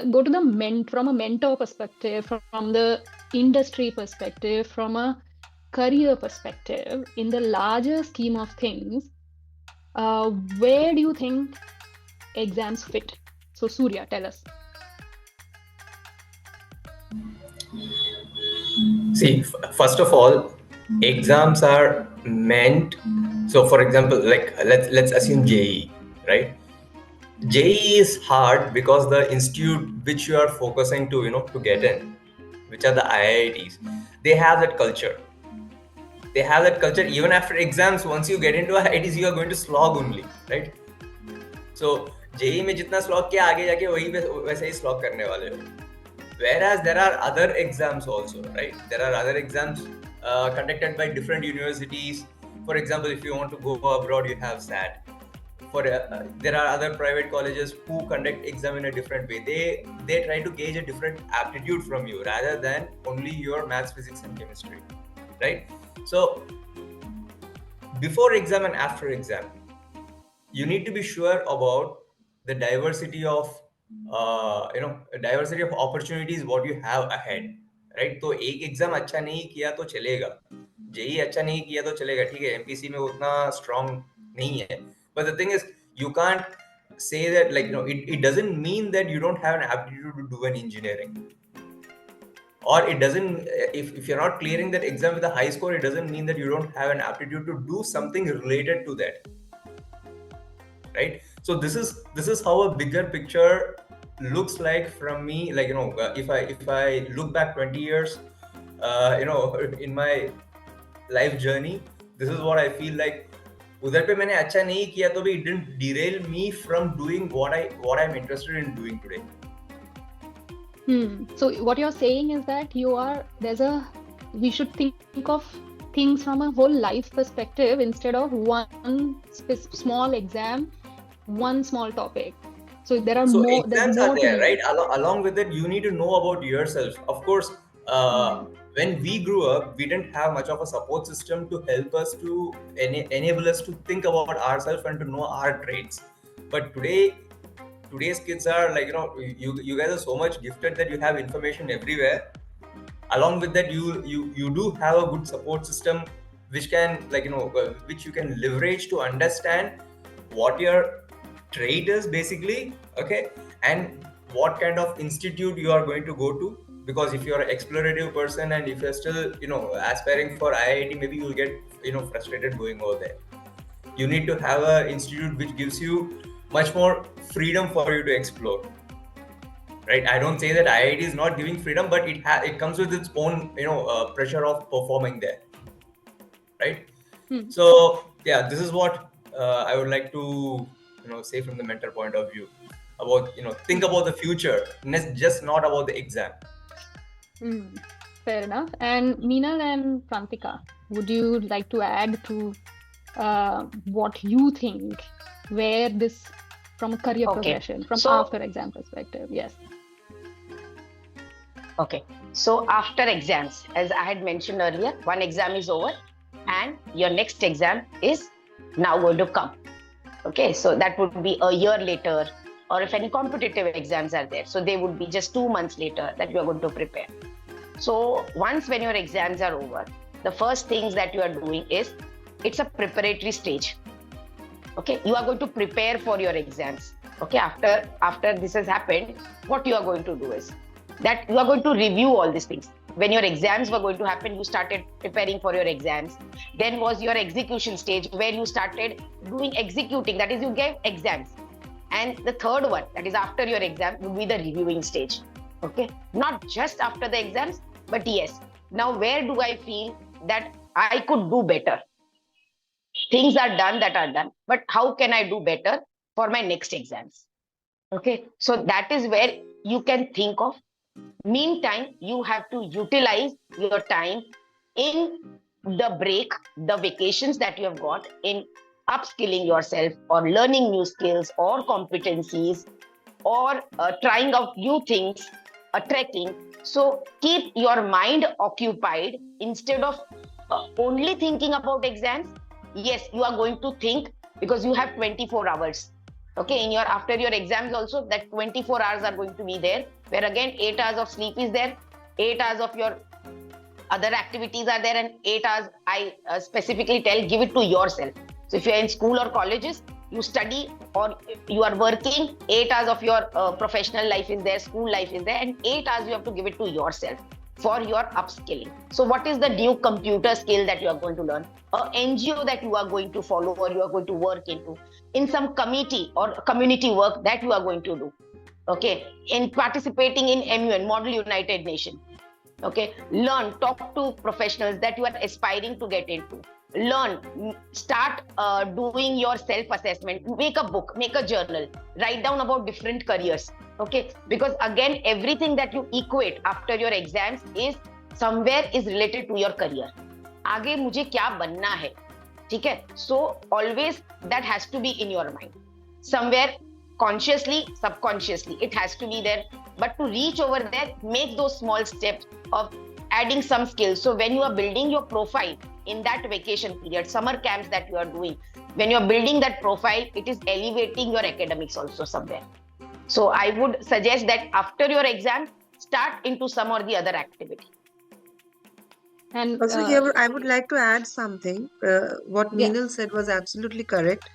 go to from a mentor perspective, from the industry perspective, from a career perspective, in the larger scheme of things, where do you think exams fit? So, Surya, tell us. See, first of all, exams are meant. So, for example, like let's assume JEE, right? JEE is hard because the institute which you are focusing to get in, which are the IITs, they have that culture. They have that culture even after exams. Once you get into IITs, you are going to slog only, right? So JEE में जितना slog किया, आगे जाके वही वैसे ही slog करने वाले हो. Whereas there are other exams also, right? There are other exams conducted by different universities. For example, if you want to go abroad, you have SAT. There are other private colleges who conduct exam in a different way. They try to gauge a different aptitude from you rather than only your maths, physics, and chemistry, right? So before exam and after exam, you need to be sure about the diversity of diversity of opportunities what you have ahead, right? तो एक exam अच्छा नहीं किया तो चलेगा, JEE अच्छा नहीं किया तो चलेगा, ठीक है, एमपीसी में उतना स्ट्रांग नहीं है, but the thing is you can't say that it doesn't mean that you don't have an aptitude to do an engineering, or it doesn't, if you're not clearing that exam with a high score, it doesn't mean that you don't have an aptitude to do something related to that, right? So this is how a bigger picture looks like from me. If I look back 20 years in my life journey, this is what I feel like. उधर पे मैंने अच्छा नहीं किया तो भी it didn't derail me from doing what I'm interested in doing today. So what you're saying is that we should think of things from a whole life perspective instead of one small exam, one small topic. So there are more. Exams are there, right? Along with it, you need to know about yourself. Of course, when we grew up, we didn't have much of a support system to help us to enable us to think about ourselves and to know our traits. But today's kids are you guys are so much gifted that you have information everywhere. Along with that, you do have a good support system which can which you can leverage to understand what your trait is basically, okay, and what kind of institute you are going to go to. Because if you're an explorative person and if you're still aspiring for IIT, maybe you'll get frustrated going over there. You need to have an institute which gives you much more freedom for you to explore, right? I don't say that IIT is not giving freedom, but it comes with its own pressure of performing there, right? So yeah, this is what I would like to say from the mentor point of view about think about the future, just not about the exam. Mm, fair enough. And Meenal and Prantika, would you like to add to what you think, where this from a career Okay. progression, from So after exam perspective? Yes. okay. So after exams, as I had mentioned earlier, one exam is over, and your next exam is now going to come. Okay, so that would be a year later, or if any competitive exams are there, so they would be just 2 months later that you are going to prepare. So once when your exams are over, the first things that you are doing is it's a preparatory stage. Okay, you are going to prepare for your exams. Okay, after this has happened, what you are going to do is that you are going to review all these things. When your exams were going to happen, you started preparing for your exams. Then was your execution stage where you started doing executing, that is you gave exams. And the third one, that is after your exam, would be the reviewing stage. Okay, not just after the exams, but yes, now where do I feel that I could do better? Things are done that are done, but how can I do better for my next exams? Okay, so that is where you can think of. Meantime, you have to utilize your time in the break, the vacations that you have got, in upskilling yourself or learning new skills or competencies, or trying out new things, trekking. So keep your mind occupied instead of only thinking about exams. Yes, you are going to think because you have 24 hours. Okay, in your after your exams also, that 24 hours are going to be there, where again 8 hours of sleep is there, 8 hours of your other activities are there, and 8 hours I specifically tell, give it to yourself. So if you're in school or colleges, you study or you are working, 8 hours of your professional life is there, school life is there, and 8 hours you have to give it to yourself for your upskilling. So what is the new computer skill that you are going to learn? A NGO that you are going to follow or you are going to work into, in some committee or community work that you are going to do. Okay, in participating in MUN, Model United Nation. Okay, learn, talk to professionals that you are aspiring to get into. Learn, start doing your self-assessment, make a book, make a journal, write down about different careers. Okay, because again, everything that you equate after your exams is somewhere is related to your career. आगे मुझे क्या बनना है, ठीक है? So always that has to be in your mind. Somewhere consciously, subconsciously, it has to be there. But to reach over there, make those small steps of adding some skills. So when you are building your profile in that vacation period, summer camps that you are doing, when you are building that profile, it is elevating your academics also somewhere. So I would suggest that after your exam, start into some or the other activity. And Also, here I would like to add something. What yeah. Meenal said was absolutely correct.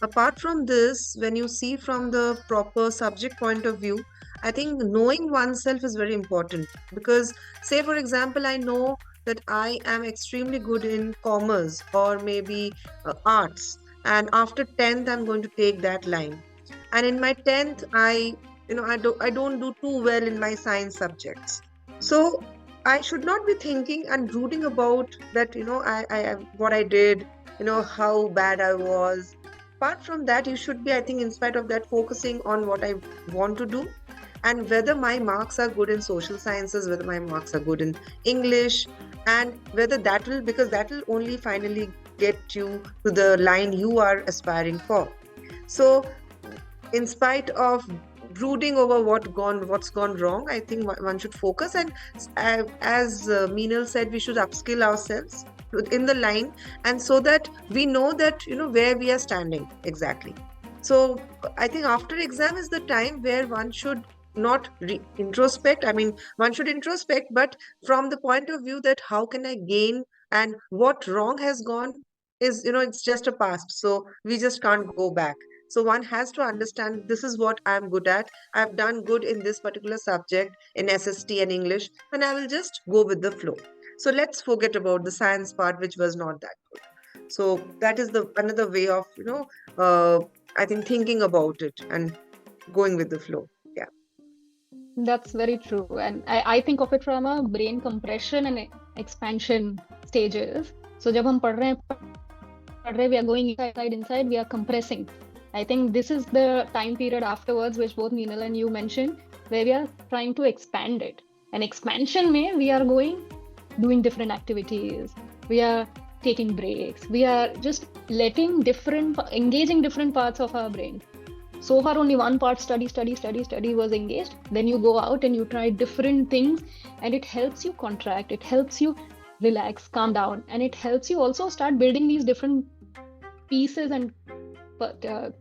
Apart from this, when you see from the proper subject point of view, I think knowing oneself is very important because, say, for example, I know that I am extremely good in commerce or maybe arts, and after 10th, I'm going to take that line. And in my 10th, I don't do too well in my science subjects. So I should not be thinking and brooding about that, I what I did, how bad I was. Apart from that, you should be, I think, in spite of that, focusing on what I want to do and whether my marks are good in social sciences, whether my marks are good in English, and whether because that will only finally get you to the line you are aspiring for. So, in spite of brooding over what's gone wrong, I think one should focus, and as Meenal said, we should upskill ourselves in the line, and so that we know that where we are standing exactly. So I think after exam is the time where one should not introspect. I mean, one should introspect, but from the point of view that how can I gain, and what wrong has gone is it's just a past, so we just can't go back. So one has to understand this is what I'm good at. I've done good in this particular subject in SST and English, and I will just go with the flow. So let's forget about the science part, which was not that good. So that is another way of I think thinking about it and going with the flow. Yeah, That's very true. And I think of it from a brain compression and expansion stages. So जब हम पढ़ रहे हैं रहे, we are going inside, we are compressing. I think this is the time period afterwards, which both Meenal and you mentioned, where we are trying to expand it. And expansion may we are doing different activities. We are taking breaks. We are just engaging different parts of our brain. So far, only one part, study was engaged. Then you go out and you try different things, and it helps you contract. It helps you relax, calm down, and it helps you also start building these different pieces and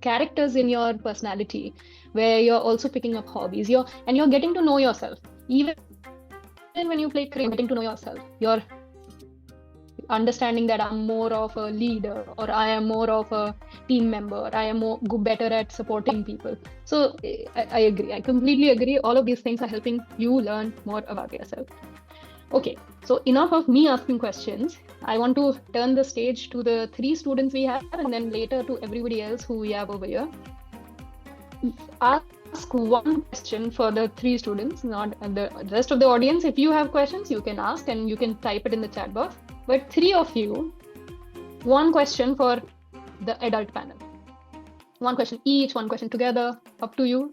characters in your personality, where you're also picking up hobbies. You're getting to know yourself. Even when you play cricket, you're getting to know yourself. You're understanding that I'm more of a leader, or I am more of a team member, I am better at supporting people. So I agree. I completely agree. All of these things are helping you learn more about yourself. Okay, so enough of me asking questions. I want to turn the stage to the 3 students we have, and then later to everybody else who we have over here. Ask one question for the 3 students, not the rest of the audience. If you have questions, you can ask and you can type it in the chat box. But 3 of you, one question for the adult panel. One question each, one question together, up to you.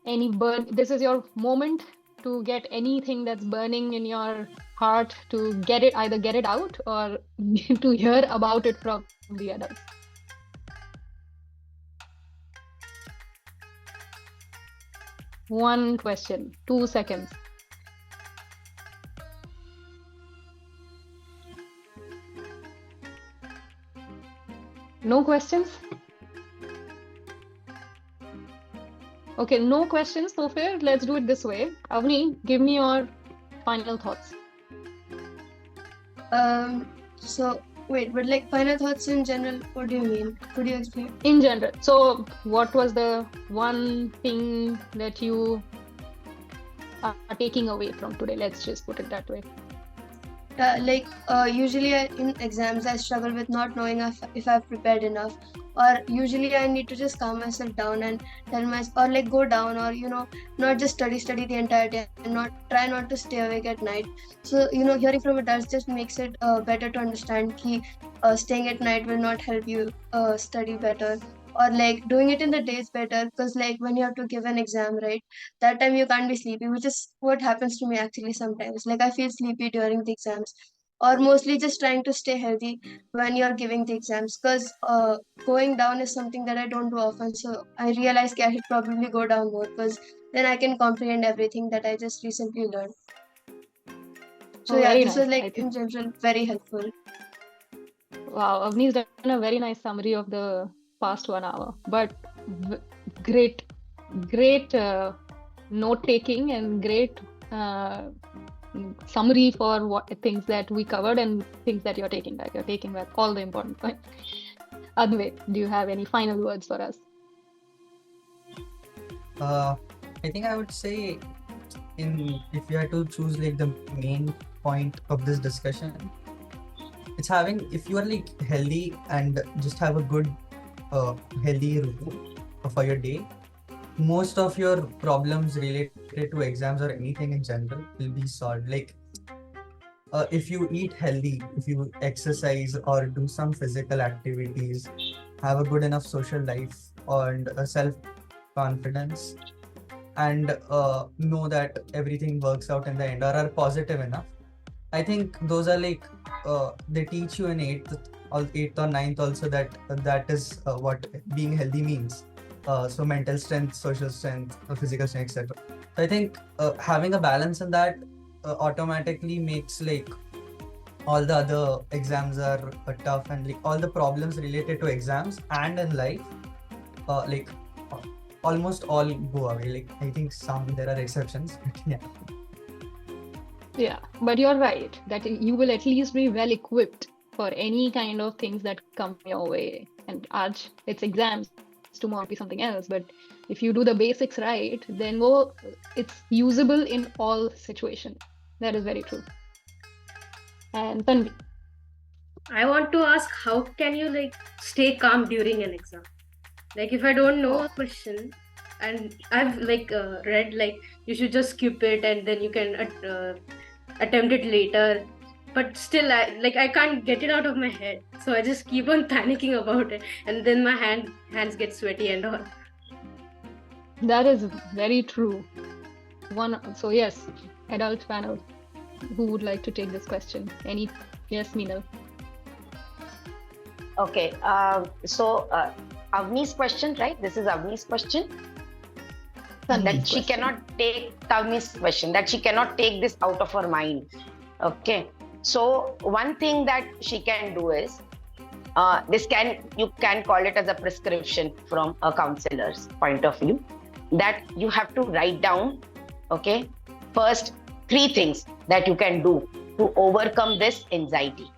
This is your moment to get anything that's burning in your heart, to either get it out or to hear about it from the adults. One question, 2 seconds. No questions? Okay, no questions so far. Let's do it this way. Avni, give me your final thoughts. So wait, but like final thoughts in general, what do you mean? Could you explain? In general. So what was the one thing that you are taking away from today? Let's just put it that way. Usually in exams I struggle with not knowing if I've prepared enough, or usually I need to just calm myself down and tell myself, or like go down, or not just study the entire day and try not to stay awake at night. So hearing from adults just makes it better to understand that staying at night will not help you study better, or like doing it in the day is better, because like when you have to give an exam, right, that time you can't be sleepy, which is what happens to me actually sometimes. Like I feel sleepy during the exams, or mostly just trying to stay healthy when you're giving the exams, because going down is something that I don't do often. So I realized I should probably go down more, because then I can comprehend everything that I just recently learned. So yeah, this was like in general very helpful. Wow, Avni's done a very nice summary of the past 1 hour, but great note taking and great summary for what things that we covered and things that you're taking back. You're taking back all the important points. Advait, do you have any final words for us? I think I would say, if you had to choose like the main point of this discussion, it's if you are like healthy and just have a good healthy routine for your day, most of your problems related to exams or anything in general will be solved. Like if you eat healthy, if you exercise or do some physical activities, have a good enough social life and self-confidence, and know that everything works out in the end, or are positive enough, I think those are like they teach you in 8th or 9th also that is what being healthy means. So mental strength, social strength, physical strength, etc. So I think having a balance in that automatically makes like all the other exams are tough, and like all the problems related to exams and in life like almost all go away. Like I think there are exceptions, but yeah, but you're right that you will at least be well equipped for any kind of things that come your way. And it's exams, tomorrow be something else, but if you do the basics right, then it's usable in all situations. That is very true. And Tanvi, I want to ask, how can you like stay calm during an exam? Like if I don't know a question and I've like read like you should just skip it and then you can attempt it later. but still I can't get it out of my head, so I just keep on panicking about it, and then my hands get sweaty and all. That is very true. So yes, adult panel, who would like to take this question? Yes, Meenal. Okay, so Avni's question, right? This is Avni's question. That she cannot take Tavni's question, that she cannot take this out of her mind. Okay, so one thing that she can do is you can call it as a prescription from a counselor's point of view, that you have to write down, okay, first 3 things that you can do to overcome this anxiety.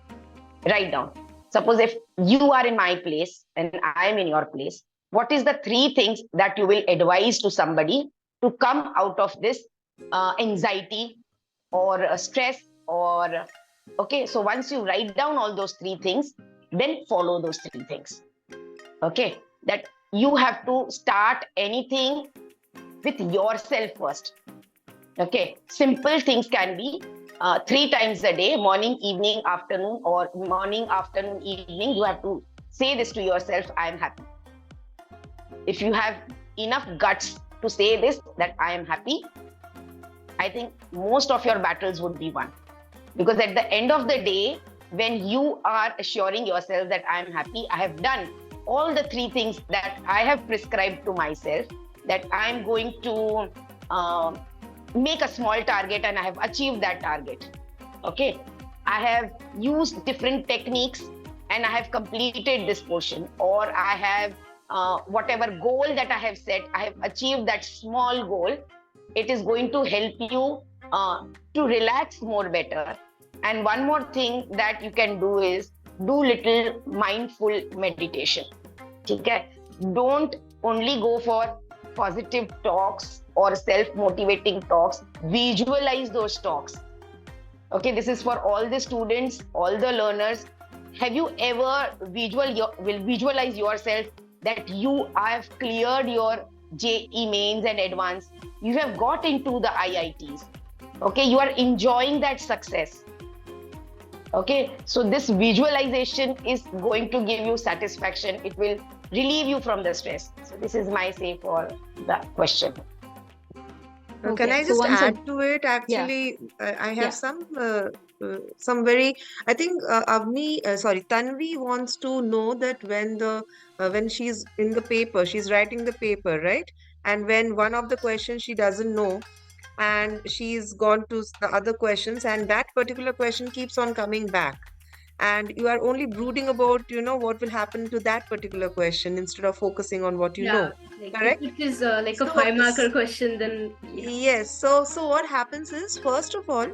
Write down. Suppose if you are in my place and I am in your place, what is the 3 things that you will advise to somebody to come out of this anxiety or stress or, okay, so once you write down all those 3 things, then follow those 3 things. Okay, that you have to start anything with yourself first. Okay, simple things can be 3 times a day, morning, evening, afternoon, or morning, afternoon, evening. You have to say this to yourself, I am happy. If you have enough guts to say this, that I am happy, I think most of your battles would be won. Because at the end of the day, when you are assuring yourself that I am happy, I have done all the 3 things that I have prescribed to myself, that I am going to make a small target and I have achieved that target. Okay, I have used different techniques and I have completed this portion, or I have whatever goal that I have set, I have achieved that small goal. It is going to help you to relax more better. And one more thing that you can do is do little mindful meditation. Okay? Don't only go for positive talks or self-motivating talks. Visualize those talks. Okay, this is for all the students, all the learners. Have you ever visualize yourself that you have cleared your JEE mains and advanced? You have got into the IITs. Okay, you are enjoying that success. Okay, so this visualization is going to give you satisfaction. It will relieve you from the stress. So this is my say for the question. Can I just add to it? Actually, I have some very. I think Tanvi wants to know that when she's in the paper, she's writing the paper, right? And when one of the questions she doesn't know, and she's gone to the other questions, and that particular question keeps on coming back, and you are only brooding about what will happen to that particular question instead of focusing on what you know. Like Correct? If it is like a 5-marker question, then yes. So what happens is, first of all,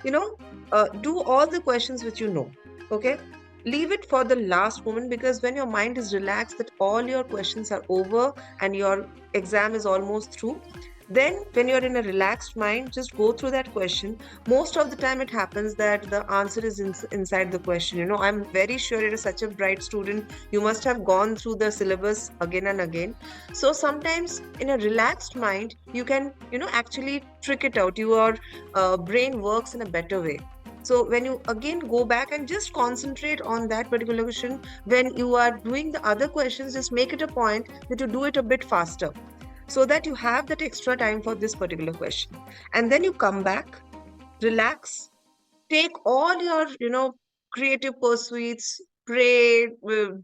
do all the questions which you know. Okay, leave it for the last moment, because when your mind is relaxed, that all your questions are over and your exam is almost through, then when you're in a relaxed mind, just go through that question. Most of the time it happens that the answer is inside the question. I'm very sure you're such a bright student, you must have gone through the syllabus again and again. So sometimes in a relaxed mind, you can actually trick it out. Your brain works in a better way. So when you again go back and just concentrate on that particular question, when you are doing the other questions, just make it a point that you do it a bit faster, so that you have that extra time for this particular question. And then you come back, relax, take all your creative pursuits, pray,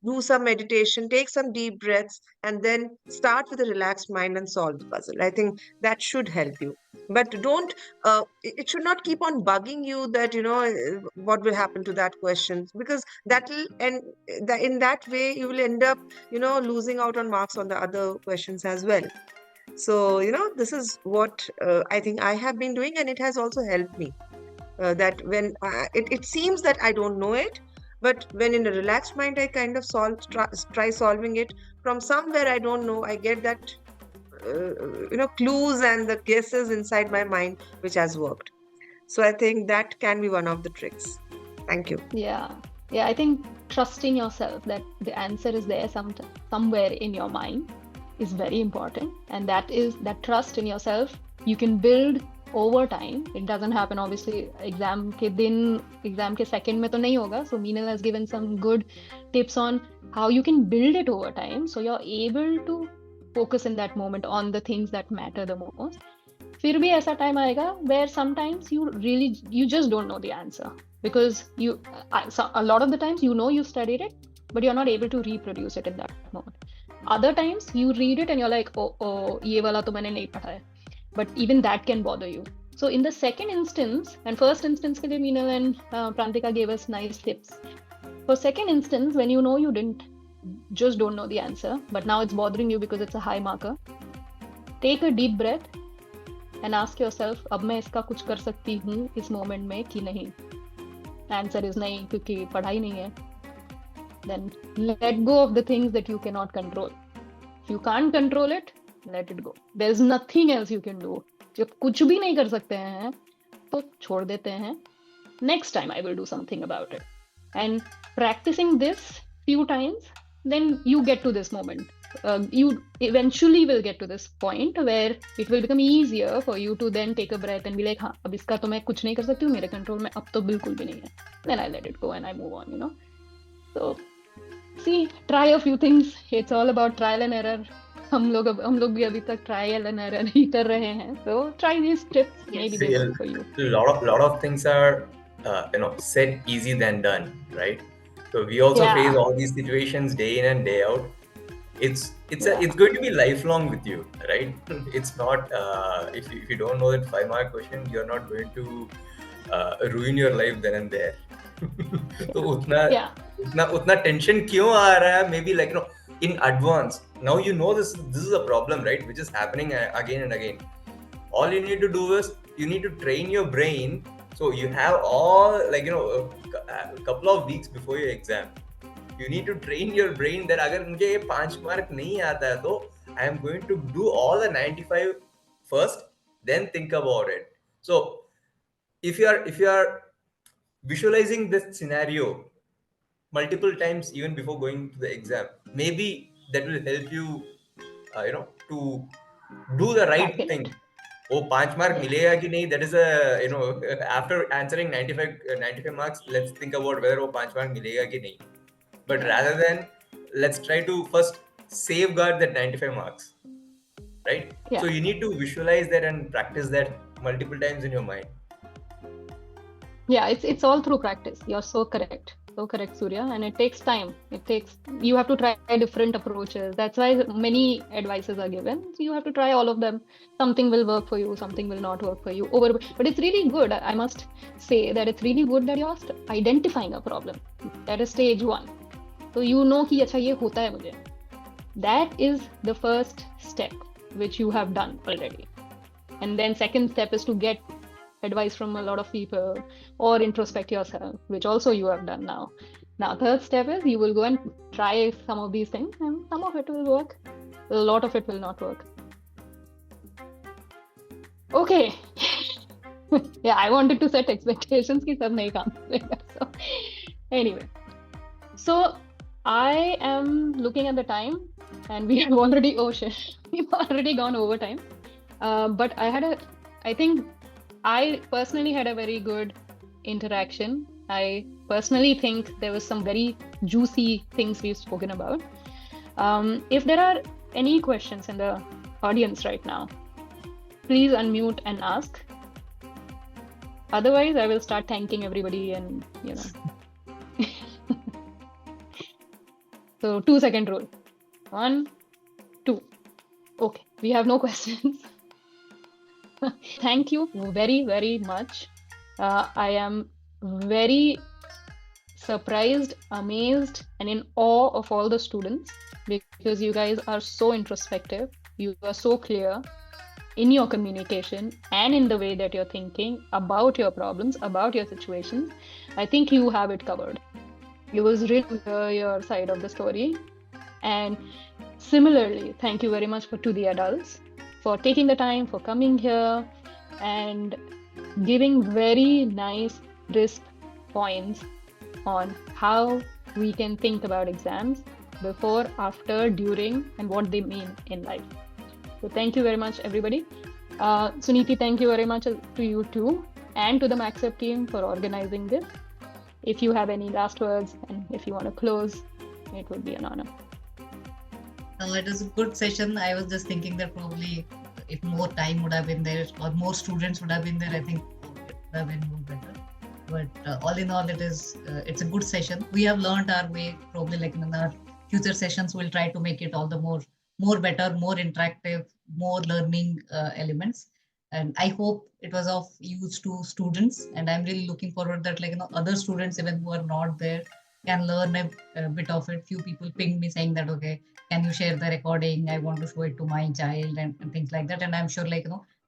do some meditation, take some deep breaths, and then start with a relaxed mind and solve the puzzle. I think that should help you. But don't it should not keep on bugging you that what will happen to that question, because that will, and in that way you will end up losing out on marks on the other questions as well. So this is what I think I have been doing, and it has also helped me, that when it seems that I don't know it, but when in a relaxed mind I kind of try solving it from somewhere I don't know, I get that clues and the guesses inside my mind, which has worked. So I think that can be one of the tricks. Thank you. Yeah, I think trusting yourself that the answer is there somewhere in your mind is very important, and that trust in yourself you can build over time. It doesn't happen obviously exam ke din, exam ke second mein to nahi hoga. So Meenal has given some good tips on how you can build it over time, so you're able to focus in that moment on the things that matter the most. फिर भी ऐसा time आएगा where sometimes you just don't know the answer, because a lot of the times you know you studied it, but you're not able to reproduce it in that moment. Other times you read it and you're like, oh ये वाला तो मैंने नहीं पढ़ा है, but even that can bother you. So in the second instance and first instance के लिए Meenal and Prantika gave us nice tips. For second instance, when you know you just don't know the answer, but now it's bothering you because it's a high marker, take a deep breath and ask yourself, अब मैं इसका कुछ कर सकती हूँ इस moment में कि नहीं? Answer is नहीं, क्योंकि पढ़ाई नहीं है. Then let go of the things that you cannot control. If you can't control it, let it go. There's nothing else you can do. जब कुछ भी नहीं कर सकते हैं तो छोड़ देते हैं. Next time I will do something about it. And practicing this few times, then you get to this moment. You eventually will get to this point where it will become easier for you to then take a breath and be like, हाँ अब इसका तो मैं कुछ नहीं कर सकती हूँ, मेरे कंट्रोल में अब तो बिल्कुल भी नहीं है. Then I let it go and I move on, you know. So see, try a few things. It's all about trial and error. हम लोग भी अभी तक trial and error ही कर रहे हैं. So try these tips. Maybe they work for you. Lot of things are said easy than done, right? So we also face all these situations day in and day out. It's going to be lifelong with you, right? It's not if you don't know that 5-mark question, you're not going to ruin your life then and there. तो उतना tension क्यों आ रहा है? Maybe like in advance. Now you know this is a problem, right? Which is happening again and again. All you need to do is you need to train your brain. So you have all a couple of weeks before your exam. You need to train your brain that अगर मुझे ये 5 mark नहीं आता है तो I am going to do all the 95 first, then think about it. So if you are visualizing this scenario multiple times even before going to the exam, maybe that will help you to do the right thing. वो 5 mark मिलेगा कि नहीं, that is after answering 95 marks, let's think about whether वो 5 mark मिलेगा कि नहीं. But rather than, let's try to first safeguard that 95 marks, right? So you need to visualize that and practice that multiple times in your mind. Yeah, it's all through practice. You're so correct, Surya. And it takes time. You have to try different approaches. That's why many advices are given. So you have to try all of them. Something will work for you, something will not work for you. But it's really good. I must say that it's really good that you're identifying a problem. That is stage 1. So you know कि अच्छा ये होता है मुझे. That is the first step which you have done already. And then second step is to get advice from a lot of people or introspect yourself, which also you have done now. Now third step is you will go and try some of these things, and some of it will work. A lot of it will not work. Okay. Yeah, I wanted to set expectations कि सब नहीं काम करेगा. So anyway, so I am looking at the time and we have already we've already gone over time. But I think I personally had a very good interaction. I personally think there was some very juicy things we've spoken about. If there are any questions in the audience right now, please unmute and ask. Otherwise, I will start thanking everybody and, So 2-second rule. 1, 2. Okay, we have no questions. Thank you very, very much. I am very surprised, amazed, and in awe of all the students because you guys are so introspective. You are so clear in your communication and in the way that you're thinking about your problems, about your situations. I think you have it covered. It was really to hear your side of the story. And similarly, thank you very much to the adults for taking the time, for coming here and giving very nice, crisp points on how we can think about exams before, after, during, and what they mean in life. So thank you very much, everybody. Suniti, thank you very much to you too, and to the MaxUp team for organizing this. If you have any last words and if you want to close, it would be an honor. It was a good session. I was just thinking that probably if more time would have been there or more students would have been there, I think it would have been more better. But all in all, it's a good session. We have learned our way. Probably like in our future sessions, we'll try to make it all the more better, more interactive, more learning elements. And I hope it was of use to students. And I'm really looking forward that other students even who are not there can learn a bit of it. Few people pinged me saying that, okay, can you share the recording? I want to show it to my child and things like that. And I'm sure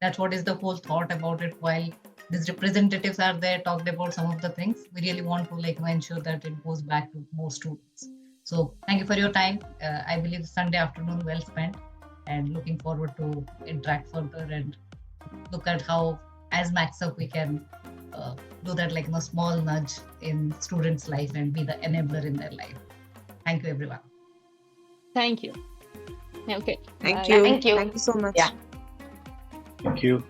that's what is the whole thought about it. While these representatives are there, talked about some of the things, we really want to ensure that it goes back to more students. So thank you for your time. I believe Sunday afternoon well spent, and looking forward to interact further and look at how as MaxUp we can do that small nudge in students' life and be the enabler in their life. Thank you, everyone. Thank you. Okay. Thank Bye. you. Thank you. Thank you so much. Yeah. Thank you.